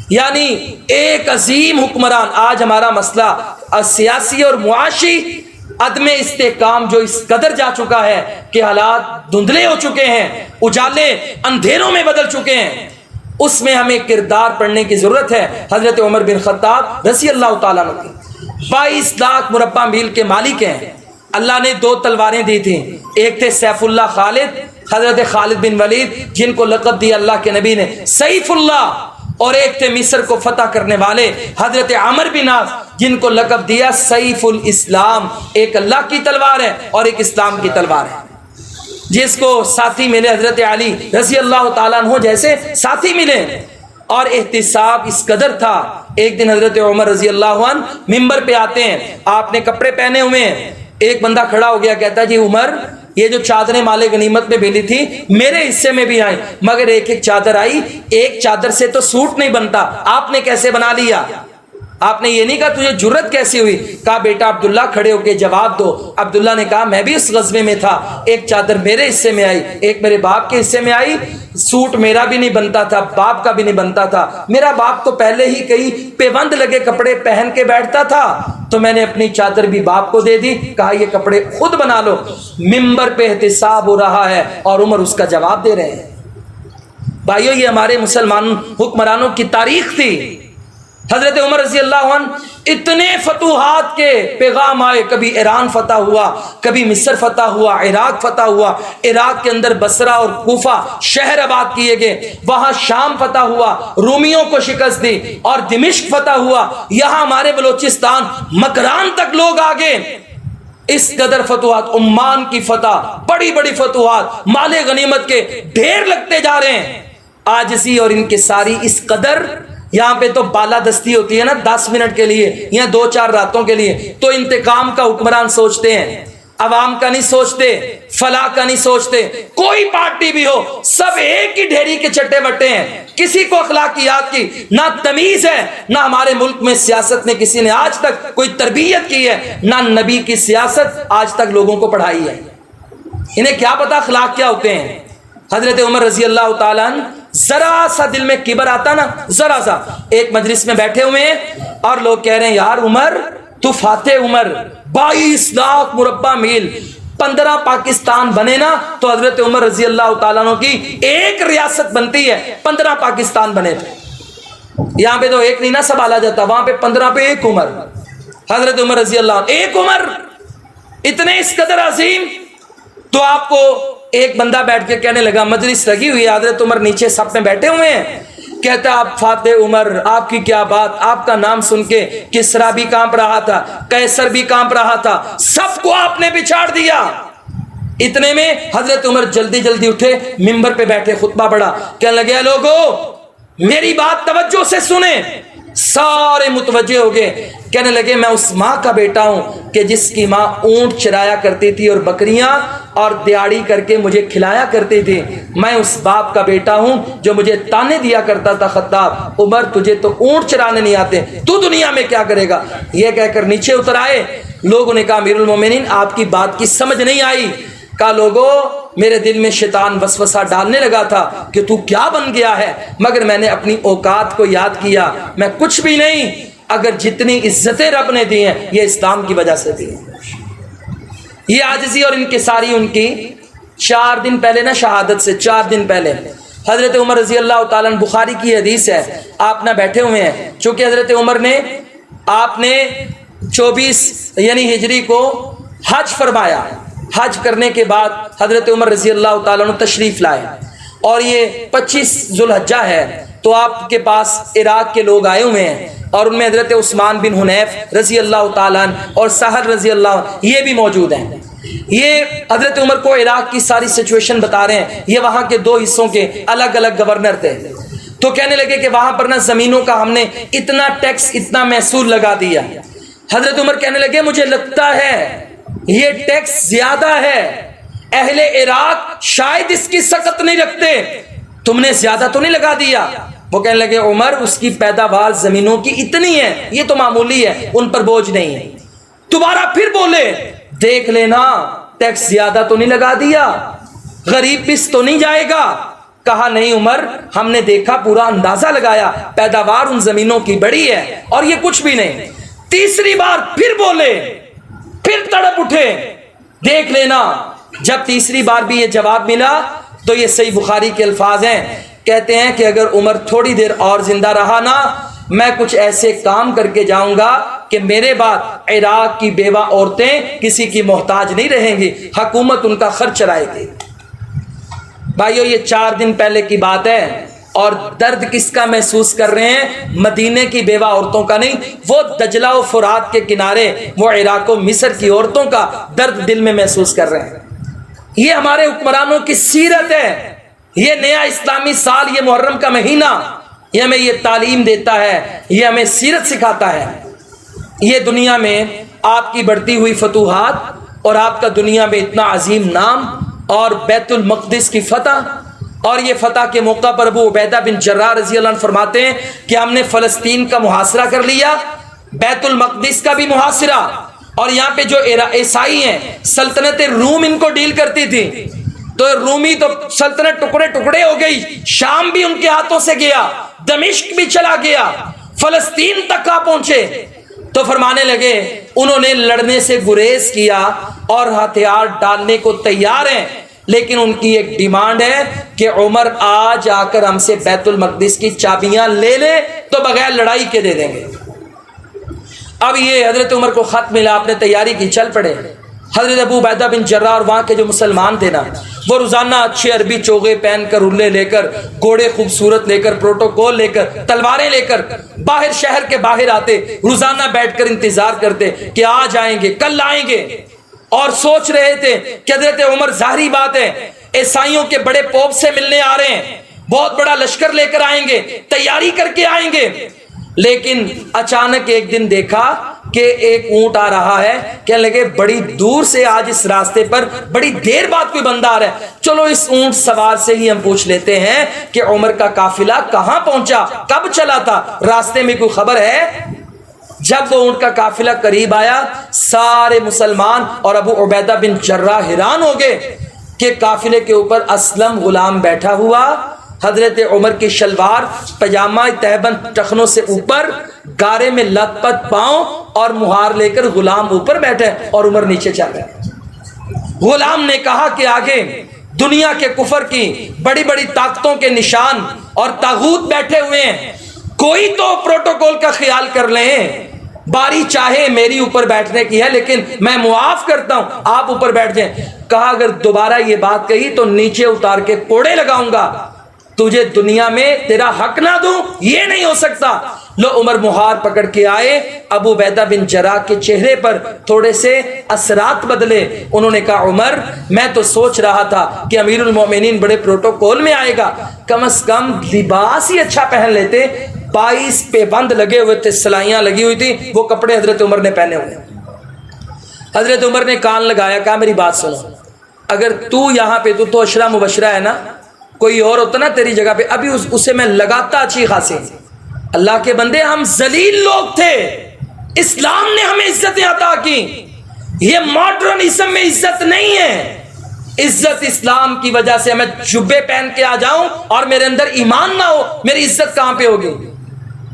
[SPEAKER 1] یعنی ایک عظیم حکمران۔ آج ہمارا مسئلہ سیاسی اور معاشی عدم استحکام جو اس قدر جا چکا ہے کہ حالات دھندلے ہو چکے ہیں، اجالے اندھیروں میں بدل چکے ہیں، اس میں ہمیں کردار پڑھنے کی ضرورت ہے۔ حضرت عمر بن خطاب رضی اللہ تعالیٰ عنہ کی 22 لاکھ مربع میل کے مالک ہیں۔ اللہ نے 2 تلواریں دی تھیں، ایک تھے سیف اللہ خالد، حضرت خالد بن ولید جن کو لقب دیا اللہ کے نبی نے سیف اللہ، اور ایک تھے مصر کو فتح کرنے والے حضرت عمر بن عاص جن کو لقب دیا سیف الاسلام۔ ایک اللہ کی تلوار ہے اور ایک اسلام کی تلوار ہے۔ جس کو ساتھی ملے حضرت علی رضی اللہ تعالیٰ عنہ جیسے ساتھی ملے، اور احتساب اس قدر تھا۔ ایک دن حضرت عمر رضی اللہ عنہ ممبر پہ آتے ہیں، آپ نے کپڑے پہنے ہوئے ہیں، ایک بندہ کھڑا ہو گیا، کہتا ہے جی عمر یہ جو چادریں مال غنیمت میں بھیجی تھی میرے حصے میں بھی آئیں، مگر ایک ایک چادر آئی، ایک چادر سے تو سوٹ نہیں بنتا، آپ نے کیسے بنا لیا؟ آپ نے یہ نہیں کہا تجھے جرت کیسی ہوئی؟ کہا بیٹا عبداللہ کھڑے ہو کے جواب دو۔ عبداللہ نے کہا میں بھی اس غزوے میں تھا، ایک چادر میرے حصے میں آئی، ایک میرے باپ کے حصے میں آئی، سوٹ میرا بھی نہیں بنتا تھا، باپ کا بھی نہیں بنتا تھا، میرا باپ تو پہلے ہی کئی پیوند لگے کپڑے پہن کے بیٹھتا تھا، تو میں نے اپنی چادر بھی باپ کو دے دی، کہا یہ کپڑے خود بنا لو۔ ممبر پہ احتساب ہو رہا ہے اور عمر اس کا جواب دے رہے ہیں۔ بھائیو یہ ہمارے مسلمان حکمرانوں کی تاریخ تھی۔ حضرت عمر رضی اللہ عنہ اتنے فتوحات کے پیغام آئے، کبھی ایران فتح ہوا، کبھی مصر فتح ہوا، عراق فتح ہوا، عراق کے اندر بصرہ اور کوفہ شہر آباد کیے گئے، وہاں شام فتح ہوا، رومیوں کو شکست دی، اور دمشق فتح ہوا، یہاں ہمارے بلوچستان مکران تک لوگ آگے۔ اس قدر فتوحات، عمان کی فتح، بڑی بڑی فتوحات، مال غنیمت کے ڈھیر لگتے جا رہے ہیں۔ عاجزی اور ان کے ساری اس قدر، یہاں پہ تو بالادستی ہوتی ہے نا 10 منٹ کے لیے یا 2-4 راتوں کے لیے، تو انتقام کا حکمران سوچتے ہیں، عوام کا نہیں سوچتے، فلاح کا نہیں سوچتے۔ کوئی پارٹی بھی ہو سب ایک ہی ڈھیری کے چٹے بٹے ہیں، کسی کو اخلاقیات کی نہ تمیز ہے، نہ ہمارے ملک میں سیاست نے کسی نے آج تک کوئی تربیت کی ہے، نہ نبی کی سیاست آج تک لوگوں کو پڑھائی ہے۔ انہیں کیا پتا اخلاق کیا ہوتے ہیں۔ حضرت عمر رضی اللہ تعالیٰ عنہ ذرا سا دل میں کبر آتا نا، ذرا سا، ایک مجلس میں بیٹھے ہوئے ہیں اور لوگ کہہ رہے ہیں یار عمر تو فاتح عمر، 22 لاکھ مربع میل، 15 پاکستان بنے نا تو حضرت عمر رضی اللہ تعالیٰ عنہ کی ایک ریاست بنتی ہے، 15 پاکستان بنے تھے۔ یہاں پہ تو ایک نہیں نا سنبھالا جاتا، وہاں پہ 15 پہ ایک عمر، حضرت عمر رضی اللہ عنہ ایک عمر، اتنے اس قدر عظیم۔ تو آپ کو ایک بندہ بیٹھ کے کہنے لگا، مجلس لگی ہوئی ہے، حضرت عمر نیچے سب میں بیٹھے ہوئے ہیں، کہتا آپ فاتح عمر، آپ کی کیا بات، آپ کا نام سن کے کسرا بھی کانپ رہا تھا، قیصر بھی کانپ رہا تھا، سب کو آپ نے بچاڑ دیا۔ اتنے میں حضرت عمر جلدی جلدی اٹھے، منبر پہ بیٹھے، خطبہ پڑھا، کہنے لگے لوگو میری بات توجہ سے سنیں۔ سارے متوجہ ہو گئے، کہنے لگے میں اس ماں کا بیٹا ہوں کہ جس کی ماں اونٹ چرایا کرتی تھی اور بکریاں اور دیاڑی کر کے مجھے کھلایا کرتی تھی، میں اس باپ کا بیٹا ہوں جو مجھے تانے دیا کرتا تھا، خطاب عمر تجھے تو اونٹ چرانے نہیں آتے، تو دنیا میں کیا کرے گا۔ یہ کہہ کر نیچے اتر آئے۔ لوگوں نے کہا امیر المومنین آپ کی بات کی سمجھ نہیں آئی۔ کہا لوگوں میرے دل میں شیطان وسوسہ ڈالنے لگا تھا کہ تو کیا بن گیا ہے، مگر میں نے اپنی اوقات کو یاد کیا، میں کچھ بھی نہیں، اگر جتنی عزتیں رب نے دی ہیں یہ اسلام کی وجہ سے دی ہیں۔ یہ عاجزی اور انکساری ان کی 4 دن پہلے نہ، شہادت سے 4 دن پہلے حضرت عمر رضی اللہ تعالیٰ عنہ، بخاری کی حدیث ہے، آپ نہ بیٹھے ہوئے ہیں، چونکہ حضرت عمر نے آپ نے 24 یعنی ہجری کو حج فرمایا، حج کرنے کے بعد حضرت عمر رضی اللہ تعالیٰ عنہ تشریف لائے، اور یہ 25 ذوالحجہ ہے، تو آپ کے پاس عراق کے لوگ آئے ہوئے ہیں، اور ان میں حضرت عثمان بن حنیف رضی اللہ تعالیٰ عنہ اور سہل رضی اللہ عنہ یہ بھی موجود ہیں۔ یہ حضرت عمر کو عراق کی ساری سچویشن بتا رہے ہیں، یہ وہاں کے 2 حصوں کے الگ الگ گورنر تھے، تو کہنے لگے کہ وہاں پر نا زمینوں کا ہم نے اتنا ٹیکس، اتنا محصول لگا دیا۔ حضرت عمر کہنے لگے مجھے لگتا ہے یہ ٹیکس زیادہ ہے، اہل عراق شاید اس کی سقط نہیں رکھتے، تم نے زیادہ تو نہیں لگا دیا۔ وہ کہنے لگے عمر اس کی پیداوار زمینوں کی اتنی ہے، یہ تو معمولی ہے، ان پر بوجھ نہیں ہے۔ دوبارہ پھر بولے دیکھ لینا ٹیکس زیادہ تو نہیں لگا دیا، غریب پس تو نہیں جائے گا۔ کہا نہیں عمر ہم نے دیکھا، پورا اندازہ لگایا، پیداوار ان زمینوں کی بڑی ہے اور یہ کچھ بھی نہیں۔ تیسری بار پھر بولے، پھر تڑپ اٹھے، دیکھ لینا۔ جب تیسری بار بھی یہ جواب ملا تو یہ صحیح بخاری کے الفاظ ہیں، کہتے ہیں کہ اگر عمر تھوڑی دیر اور زندہ رہا نا، میں کچھ ایسے کام کر کے جاؤں گا کہ میرے بعد عراق کی بیوہ عورتیں کسی کی محتاج نہیں رہیں گی، حکومت ان کا خرچ چلائے گی۔ بھائیو یہ 4 دن پہلے کی بات ہے، اور درد کس کا محسوس کر رہے ہیں؟ مدینے کی بیوہ عورتوں کا نہیں، وہ دجلہ و فرات کے کنارے، وہ عراق و مصر کی عورتوں کا درد دل میں محسوس کر رہے ہیں۔ یہ ہمارے حکمرانوں کی سیرت ہے، یہ نیا اسلامی سال، یہ محرم کا مہینہ، یہ ہمیں یہ تعلیم دیتا ہے، یہ ہمیں سیرت سکھاتا ہے۔ یہ دنیا میں آپ کی بڑھتی ہوئی فتوحات اور آپ کا دنیا میں اتنا عظیم نام اور بیت المقدس کی فتح، اور یہ فتح کے موقع پر ابو عبیدہ بن جراح رضی اللہ عنہ فرماتے ہیں کہ ہم نے فلسطین کا محاصرہ کر لیا، بیت المقدس کا بھی محاصرہ، اور یہاں پہ جو عیسائی ہیں، سلطنت روم ان کو ڈیل کرتی تھی، تو رومی تو سلطنت ٹکڑے ٹکڑے ہو گئی، شام بھی ان کے ہاتھوں سے گیا، دمشق بھی چلا گیا، فلسطین تک آ پہنچے۔ تو فرمانے لگے انہوں نے لڑنے سے گریز کیا اور ہتھیار ڈالنے کو تیار ہیں، لیکن ان کی ایک ڈیمانڈ ہے کہ عمر آج آ کر ہم سے بیت المقدس کی چابیاں لے لے تو بغیر لڑائی کے دے دیں گے۔ اب یہ حضرت عمر کو خط ملا، آپ نے تیاری کی، چل پڑے۔ حضرت ابو عبیدہ بن جراح اور وہاں کے جو مسلمان تھے نا، وہ روزانہ اچھے عربی چوغے پہن کر، رلے لے کر، گھوڑے خوبصورت لے کر، پروٹوکول لے کر، تلواریں لے کر باہر، شہر کے باہر آتے، روزانہ بیٹھ کر انتظار کرتے کہ آج آئیں گے، کل آئیں گے، اور سوچ رہے تھے کہ حضرت عمر ظاہری بات ہے عیسائیوں کے بڑے پوپ سے ملنے آ رہے ہیں، بہت بڑا لشکر لے کر آئیں گے، تیاری کر کے آئیں گے۔ لیکن اچانک ایک دن دیکھا کہ ایک اونٹ آ رہا ہے، کہنے لگے بڑی دور سے آج اس راستے پر بڑی دیر بعد کوئی بندہ آ رہا ہے، چلو اس اونٹ سوار سے ہی ہم پوچھ لیتے ہیں کہ عمر کا قافلہ کہاں پہنچا، کب چلا تھا، راستے میں کوئی خبر ہے۔ جب وہ اونٹ کا قافلہ قریب آیا، سارے مسلمان اور ابو عبیدہ بن جراح حیران ہو گئے کہ قافلے کے اوپر اسلم غلام بیٹھا ہوا، حضرت عمر کی شلوار پجامہ تہبند ٹخنوں سے اوپر، گارے میں لت پت پاؤں اور مہار لے کر غلام اوپر بیٹھے اور عمر نیچے چل رہے۔ غلام نے کہا کہ آگے دنیا کے کفر کی بڑی بڑی طاقتوں کے نشان اور طاغوت بیٹھے ہوئے ہیں، کوئی تو پروٹوکول کا خیال کر لیں، باری چاہے میری اوپر بیٹھنے کی ہے لیکن میں معاف کرتا ہوں، آپ اوپر بیٹھ جائیں۔ کہا اگر دوبارہ یہ بات کہی تو نیچے اتار کے کوڑے لگاؤں گا۔ تجھے دنیا میں تیرا حق نہ دوں، یہ نہیں ہو سکتا۔ لو عمر مہار پکڑ کے آئے، ابو عبیدہ بن جراح کے چہرے پر تھوڑے سے اثرات بدلے۔ انہوں نے کہا عمر میں تو سوچ رہا تھا کہ امیر المومنین بڑے پروٹوکول میں آئے گا، کم از کم لباس ہی اچھا پہن لیتے۔ 22 پہ بند لگے ہوئے تھے، سلائیاں لگی ہوئی تھی، وہ کپڑے حضرت عمر نے پہنے ہوئے۔ حضرت عمر نے کان لگایا، کہا میری بات سنو، اگر تو یہاں پہ تو اشرا مبشرہ ہے نا، کوئی اور ہوتا نا تیری جگہ پہ، ابھی اسے میں لگاتا اچھی خاصی۔ اللہ کے بندے ہم ذلیل لوگ تھے، اسلام نے ہمیں عزتیں عطا کی۔ یہ ماڈرنزم میں عزت نہیں ہے، عزت اسلام کی وجہ سے میں جبے پہن کے آ جاؤں اور میرے اندر ایمان نہ ہو، میری عزت کہاں پہ ہوگی؟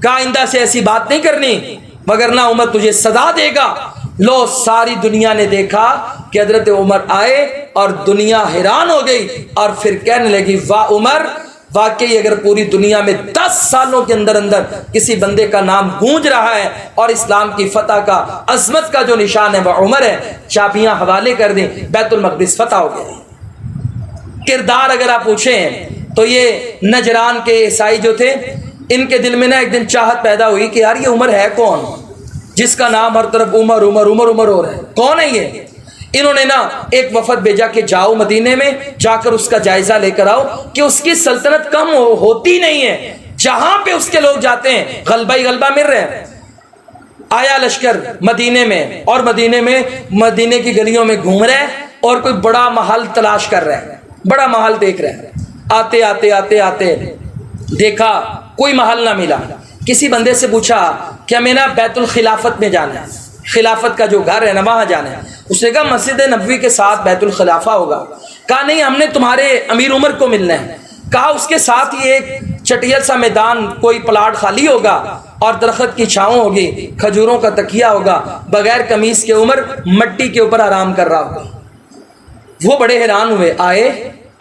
[SPEAKER 1] کہا آئندہ سے ایسی بات نہیں کرنی وگرنہ عمر تجھے سزا دے گا۔ لو ساری دنیا نے دیکھا کہ حضرت عمر آئے اور دنیا حیران ہو گئی، اور پھر کہنے لگی واہ عمر، واقعی اگر پوری دنیا میں 10 سالوں کے اندر اندر کسی بندے کا نام گونج رہا ہے اور اسلام کی فتح کا، عظمت کا جو نشان ہے وہ عمر ہے۔ چابیاں حوالے کر دیں، بیت المقدس فتح ہو گیا۔ کردار اگر آپ پوچھیں تو یہ نجران کے عیسائی جو تھے، ان کے دل میں نا ایک دن چاہت پیدا ہوئی کہ یار یہ عمر ہے کون جس کا نام ہر طرف عمر عمر عمر عمر ہو رہا ہے، کون ہے یہ؟ انہوں نے نا ایک وفد بھیجا کہ جاؤ مدینے میں جا کر اس کا جائزہ لے کر آؤ کہ اس کی سلطنت کم ہوتی نہیں ہے، جہاں پہ اس کے لوگ جاتے ہیں غلبہ ہی غلبہ مل رہے ہیں۔ آیا لشکر مدینے میں، اور مدینے کی گلیوں میں گھوم رہے ہیں اور کوئی بڑا محل تلاش کر رہے ہیں، بڑا محل دیکھ رہے ہیں۔ آتے آتے آتے آتے دیکھا کوئی محل نہ ملا۔ کسی بندے سے پوچھا کہ ہمیں نا بیت الخلافت میں جانا ہے، خلافت کا جو گھر ہے نا وہاں جانا ہے۔ اس نے کہا مسجد نبوی کے ساتھ بیت الخلافہ ہوگا۔ کہا نہیں، ہم نے تمہارے امیر عمر کو ملنا ہے۔ کہا اس کے ساتھ ہی ایک چٹیل سا میدان، کوئی پلاٹ خالی ہوگا اور درخت کی چھاؤں ہوگی، کھجوروں کا تکیہ ہوگا، بغیر قمیص کے عمر مٹی کے اوپر آرام کر رہا ہوگا۔ وہ بڑے حیران ہوئے، آئے،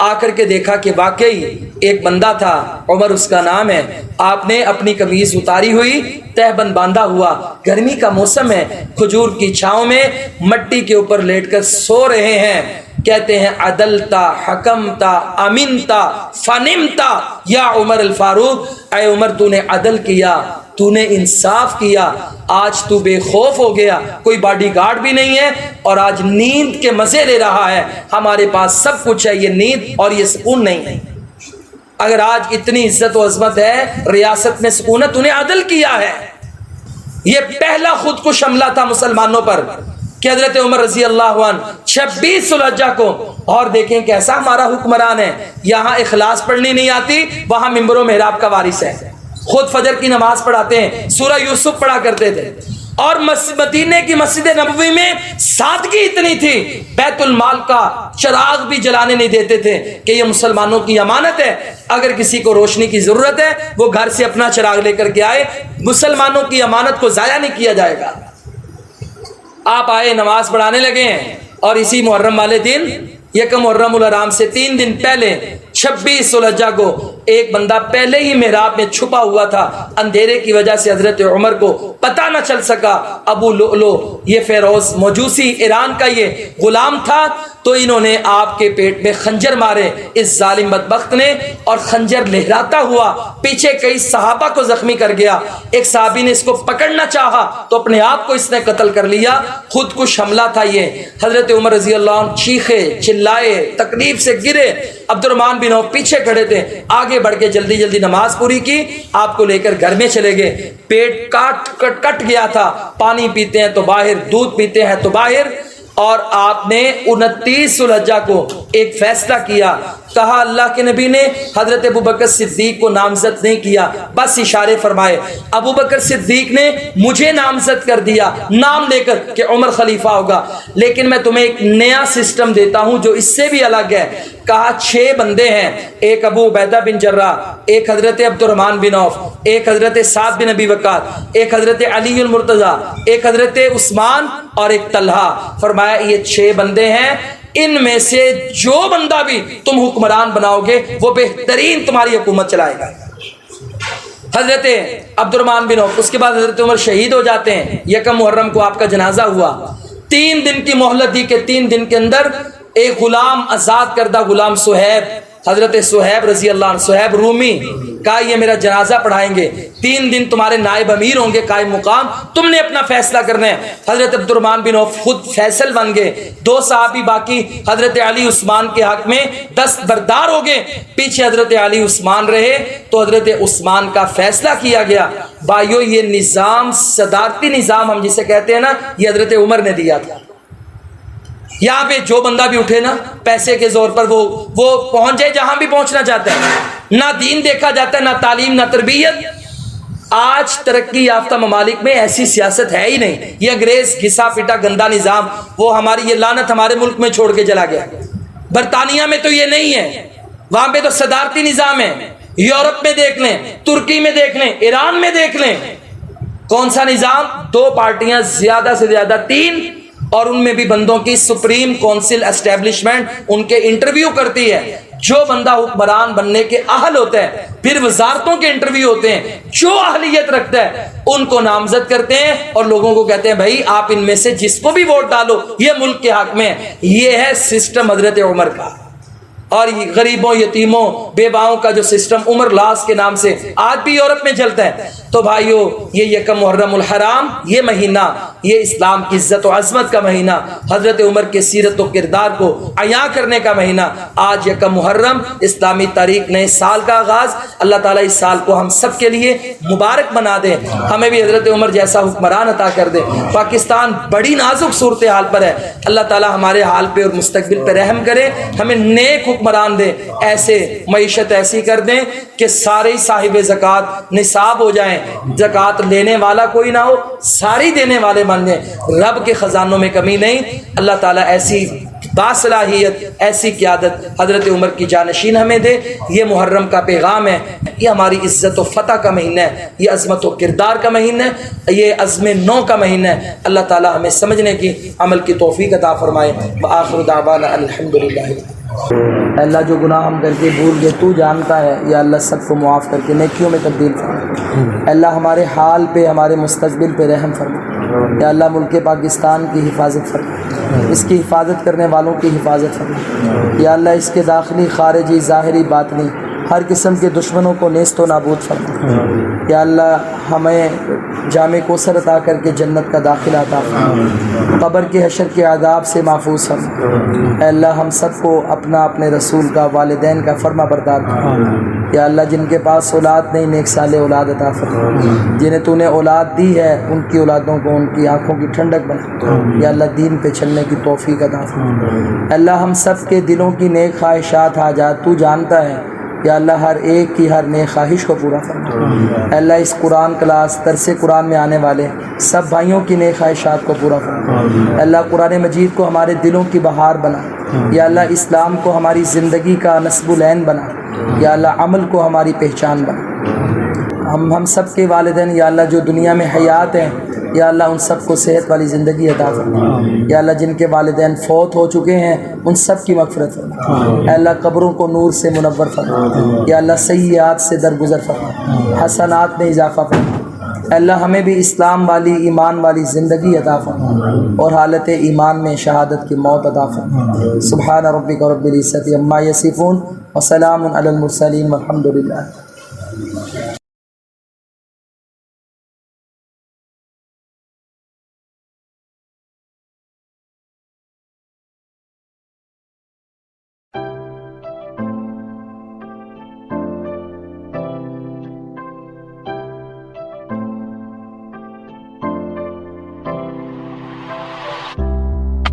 [SPEAKER 1] آ کر کے دیکھا کہ واقعی ایک بندہ تھا، عمر اس کا نام ہے۔ آپ نے اپنی قمیض اتاری ہوئی، تہبند باندھا ہوا، گرمی کا موسم ہے، کھجور کی چھاؤں میں مٹی کے اوپر لیٹ کر سو رہے ہیں۔ کہتے ہیں عدلتا، حکمتا، امنتا، فنمتا یا عمر الفاروق، اے عمر تو نے عدل کیا، تو نے انصاف کیا، آج تو بے خوف ہو گیا، کوئی باڈی گارڈ بھی نہیں ہے اور آج نیند کے مزے لے رہا ہے۔ ہمارے پاس سب کچھ ہے، یہ نیند اور یہ سکون نہیں ہے۔ اگر آج اتنی عزت و عظمت ہے، ریاست میں سکونت، تو نے عدل کیا ہے۔ یہ پہلا خود کش حملہ تھا مسلمانوں پر کہ حضرت عمر رضی اللہ عنہ 26 ذو الحجہ کو، اور دیکھیں کیسا ہمارا حکمران ہے، یہاں اخلاص پڑھنی نہیں آتی، وہاں منبر و محراب کا وارث ہے، خود فجر کی نماز پڑھاتے ہیں، سورہ یوسف پڑھا کرتے تھے، اور مدینے کی مسجد نبوی میں سادگی اتنی تھی، بیت المال کا چراغ بھی جلانے نہیں دیتے تھے کہ یہ مسلمانوں کی امانت ہے، اگر کسی کو روشنی کی ضرورت ہے وہ گھر سے اپنا چراغ لے کر کے آئے، مسلمانوں کی امانت کو ضائع نہیں کیا جائے گا۔ آپ آئے، نماز پڑھانے لگے ہیں، اور اسی محرم والے دن، یکم محرم الحرام سے 3 دن پہلے 26 ذو الحجہ کو ایک بندہ پہلے ہی محراب میں چھپا ہوا تھا، اندھیرے کی وجہ سے حضرت عمر کو پتہ نہ چل سکا۔ ابو لؤلؤ، یہ فیروز مجوسی ایران کا یہ غلام تھا، تو انہوں نے آپ کے پیٹ میں خنجر مارے اس ظالم بدبخت نے، اور خنجر لہراتا ہوا پیچھے کئی صحابہ کو زخمی کر گیا۔ ایک صحابی نے اس کو پکڑنا چاہا تو اپنے آپ کو اس نے قتل کر لیا۔ خود کش حملہ تھا یہ۔ حضرت عمر رضی اللہ عنہ چیخے چلائے، تکلیف سے گرے، عبد الرحمن بن عوف پیچھے کھڑے تھے، آگے بڑھ کے جلدی جلدی نماز پوری کی، آپ کو لے کر گھر میں چلے گئے۔ پیٹ کٹ گیا تھا، پانی پیتے ہیں تو باہر، دودھ پیتے ہیں تو باہر، اور آپ نے 29 ذو الحجہ کو ایک فیصلہ کیا، کہا اللہ کے نبی نے حضرت ابوبکر صدیق کو نامزد نہیں کیا، بس اشارے فرمائے، ابوبکر صدیق نے مجھے نامزد کر دیا نام لے کر کہ عمر خلیفہ ہوگا، لیکن میں تمہیں ایک نیا سسٹم دیتا ہوں جو اس سے بھی الگ ہے۔ کہا 6 بندے ہیں، ایک ابو عبیدہ بن جراح، ایک حضرت عبد الرحمن بن عوف، ایک حضرت سعد بن ابی وقاص، ایک حضرت علی المرتضیٰ، ایک حضرت عثمان اور ایک طلحہ۔ فرمایا یہ 6 بندے ہیں، ان میں سے جو بندہ بھی تم حکمران بناؤ گے وہ بہترین تمہاری حکومت چلائے گا۔ حضرت عبد الرحمن بن عوف، اس کے بعد حضرت عمر شہید ہو جاتے ہیں، یکم محرم کو آپ کا جنازہ ہوا، 3 دن کی مہلت دی کہ 3 دن کے اندر ایک غلام، آزاد کردہ غلام صہیب، حضرت صہیب رضی اللہ عنہ، صہیب رومی کہا یہ میرا جنازہ پڑھائیں گے، 3 دن تمہارے نائب امیر ہوں گے قائم مقام، تم نے اپنا فیصلہ کرنا ہے۔ حضرت عبد الرحمن بن عوف خود فیصل بن گئے، 2 صحابی باقی حضرت علی عثمان کے حق میں دستبردار ہو گئے، پیچھے حضرت علی عثمان رہے تو حضرت عثمان کا فیصلہ کیا گیا۔ بھائیو یہ نظام، صدارتی نظام ہم جسے کہتے ہیں نا، یہ حضرت عمر نے دیا تھا۔ یہاں پہ جو بندہ بھی اٹھے نا پیسے کے زور پر وہ پہنچ جائے جہاں بھی پہنچنا چاہتا ہے، نہ دین دیکھا جاتا ہے، نہ تعلیم، نہ تربیت۔ آج ترقی یافتہ ممالک میں ایسی سیاست ہے ہی نہیں، یہ انگریز گھسا پٹا گندا نظام، وہ ہماری یہ لعنت ہمارے ملک میں چھوڑ کے چلا گیا۔ برطانیہ میں تو یہ نہیں ہے، وہاں پہ تو صدارتی نظام ہے۔ یورپ میں دیکھ لیں، ترکی میں دیکھ لیں، ایران میں دیکھ لیں، کون سا نظام؟ 2 پارٹیاں، زیادہ سے زیادہ 3، اور ان میں بھی بندوں کی سپریم کونسل اسٹیبلشمنٹ ان کے انٹرویو کرتی ہے۔ جو بندہ حکمران بننے کے اہل ہوتا ہے، پھر وزارتوں کے انٹرویو ہوتے ہیں، جو اہلیت رکھتا ہے ان کو نامزد کرتے ہیں اور لوگوں کو کہتے ہیں بھائی آپ ان میں سے جس کو بھی ووٹ ڈالو یہ ملک کے حق میں ہے۔ یہ ہے سسٹم حضرت عمر کا، اور غریبوں، یتیموں، بیواؤں کا جو سسٹم عمر لاس کے نام سے آج بھی یورپ میں چلتا ہے۔ تو بھائیو یہ یکم محرم الحرام، یہ مہینہ، یہ اسلام کی عزت و عظمت کا مہینہ، حضرت عمر کے سیرت و کردار کو عیاں کرنے کا مہینہ۔ آج یکم محرم، اسلامی تاریخ نئے سال کا آغاز۔ اللہ تعالیٰ اس سال کو ہم سب کے لیے مبارک بنا دے، ہمیں بھی حضرت عمر جیسا حکمران عطا کر دے۔ پاکستان بڑی نازک صورتحال پر ہے، اللہ تعالیٰ ہمارے حال پہ اور مستقبل پہ رحم کرے، ہمیں نیک حکمران دے، ایسے معیشت ایسی کر دیں کہ سارے صاحب زکوٰۃ نصاب ہو جائیں، زکوٰۃ لینے والا کوئی نہ ہو، ساری دینے والے بن جائیں، رب کے خزانوں میں کمی نہیں۔ اللہ تعالیٰ ایسی باصلاحیت، ایسی قیادت حضرت عمر کی جانشین ہمیں دے۔ یہ محرم کا پیغام ہے، یہ ہماری عزت و فتح کا مہینہ ہے، یہ عظمت و کردار کا مہینہ ہے، یہ عزم نو کا مہینہ ہے۔ اللہ تعالیٰ ہمیں سمجھنے کی، عمل کی توفیق عطا فرمائے۔ وآخر دعوانا الحمدللہ۔ اللہ جو گناہ ہم کر کے بھول گئے تو جانتا ہے، یا اللہ سب کو معاف کر کے نیکیوں میں تبدیل فرما۔ اللہ ہمارے حال پہ، ہمارے مستقبل پہ رحم فرما۔ یا اللہ ملک پاکستان کی حفاظت فرما، اس کی حفاظت کرنے والوں کی حفاظت فرما۔ یا اللہ اس کے داخلی، خارجی، ظاہری، باطنی ہر قسم کے دشمنوں کو نیست و نابود فرما۔ یا اللہ ہمیں جامع کوثر عطا کر کے جنت کا داخلہ عطا فرما، قبر کے حشر کے عذاب سے محفوظ فرما۔ اے اللہ ہم سب کو اپنا، اپنے رسول کا، والدین کا فرما بردار فرما۔ یا اللہ جن کے پاس اولاد نہیں، نیک صالح اولاد عطا فرما۔ جنہیں تو نے اولاد دی ہے ان کی اولادوں کو ان کی آنکھوں کی ٹھنڈک بنا۔ یا اللہ دین پہ چلنے کی توفیق عطا فرما۔ اے اللہ ہم سب کے دلوں کی نیک خواہشات، حاجات تو جانتا ہے، یا اللہ ہر ایک کی ہر نیک خواہش کو پورا فرما۔ اے اللہ اس قرآن کلاس، درس قرآن میں آنے والے سب بھائیوں کی نیک خواہشات کو پورا فرما۔ اے اللہ قرآن مجید کو ہمارے دلوں کی بہار بنا۔ یا اللہ اسلام کو ہماری زندگی کا نصب العین بنا۔ یا اللہ عمل کو ہماری پہچان بنا۔ ہم سب کے والدین یا اللہ جو دنیا میں حیات ہیں، یا اللہ ان سب کو صحت والی زندگی عطا فرما۔ یا اللہ جن کے والدین فوت ہو چکے ہیں ان سب کی مغفرت فرما۔ اے اللہ قبروں کو نور سے منور فرما۔ یا اللہ سیئات سے درگزر فرما، حسنات میں اضافہ فرما۔ اے اللہ ہمیں بھی اسلام والی، ایمان والی زندگی عطا فرما اور حالت ایمان میں شہادت کی موت عطا فرما۔ سبحان ربک رب العزت عما یصفون وسلام علی المرسلین والحمد للہ۔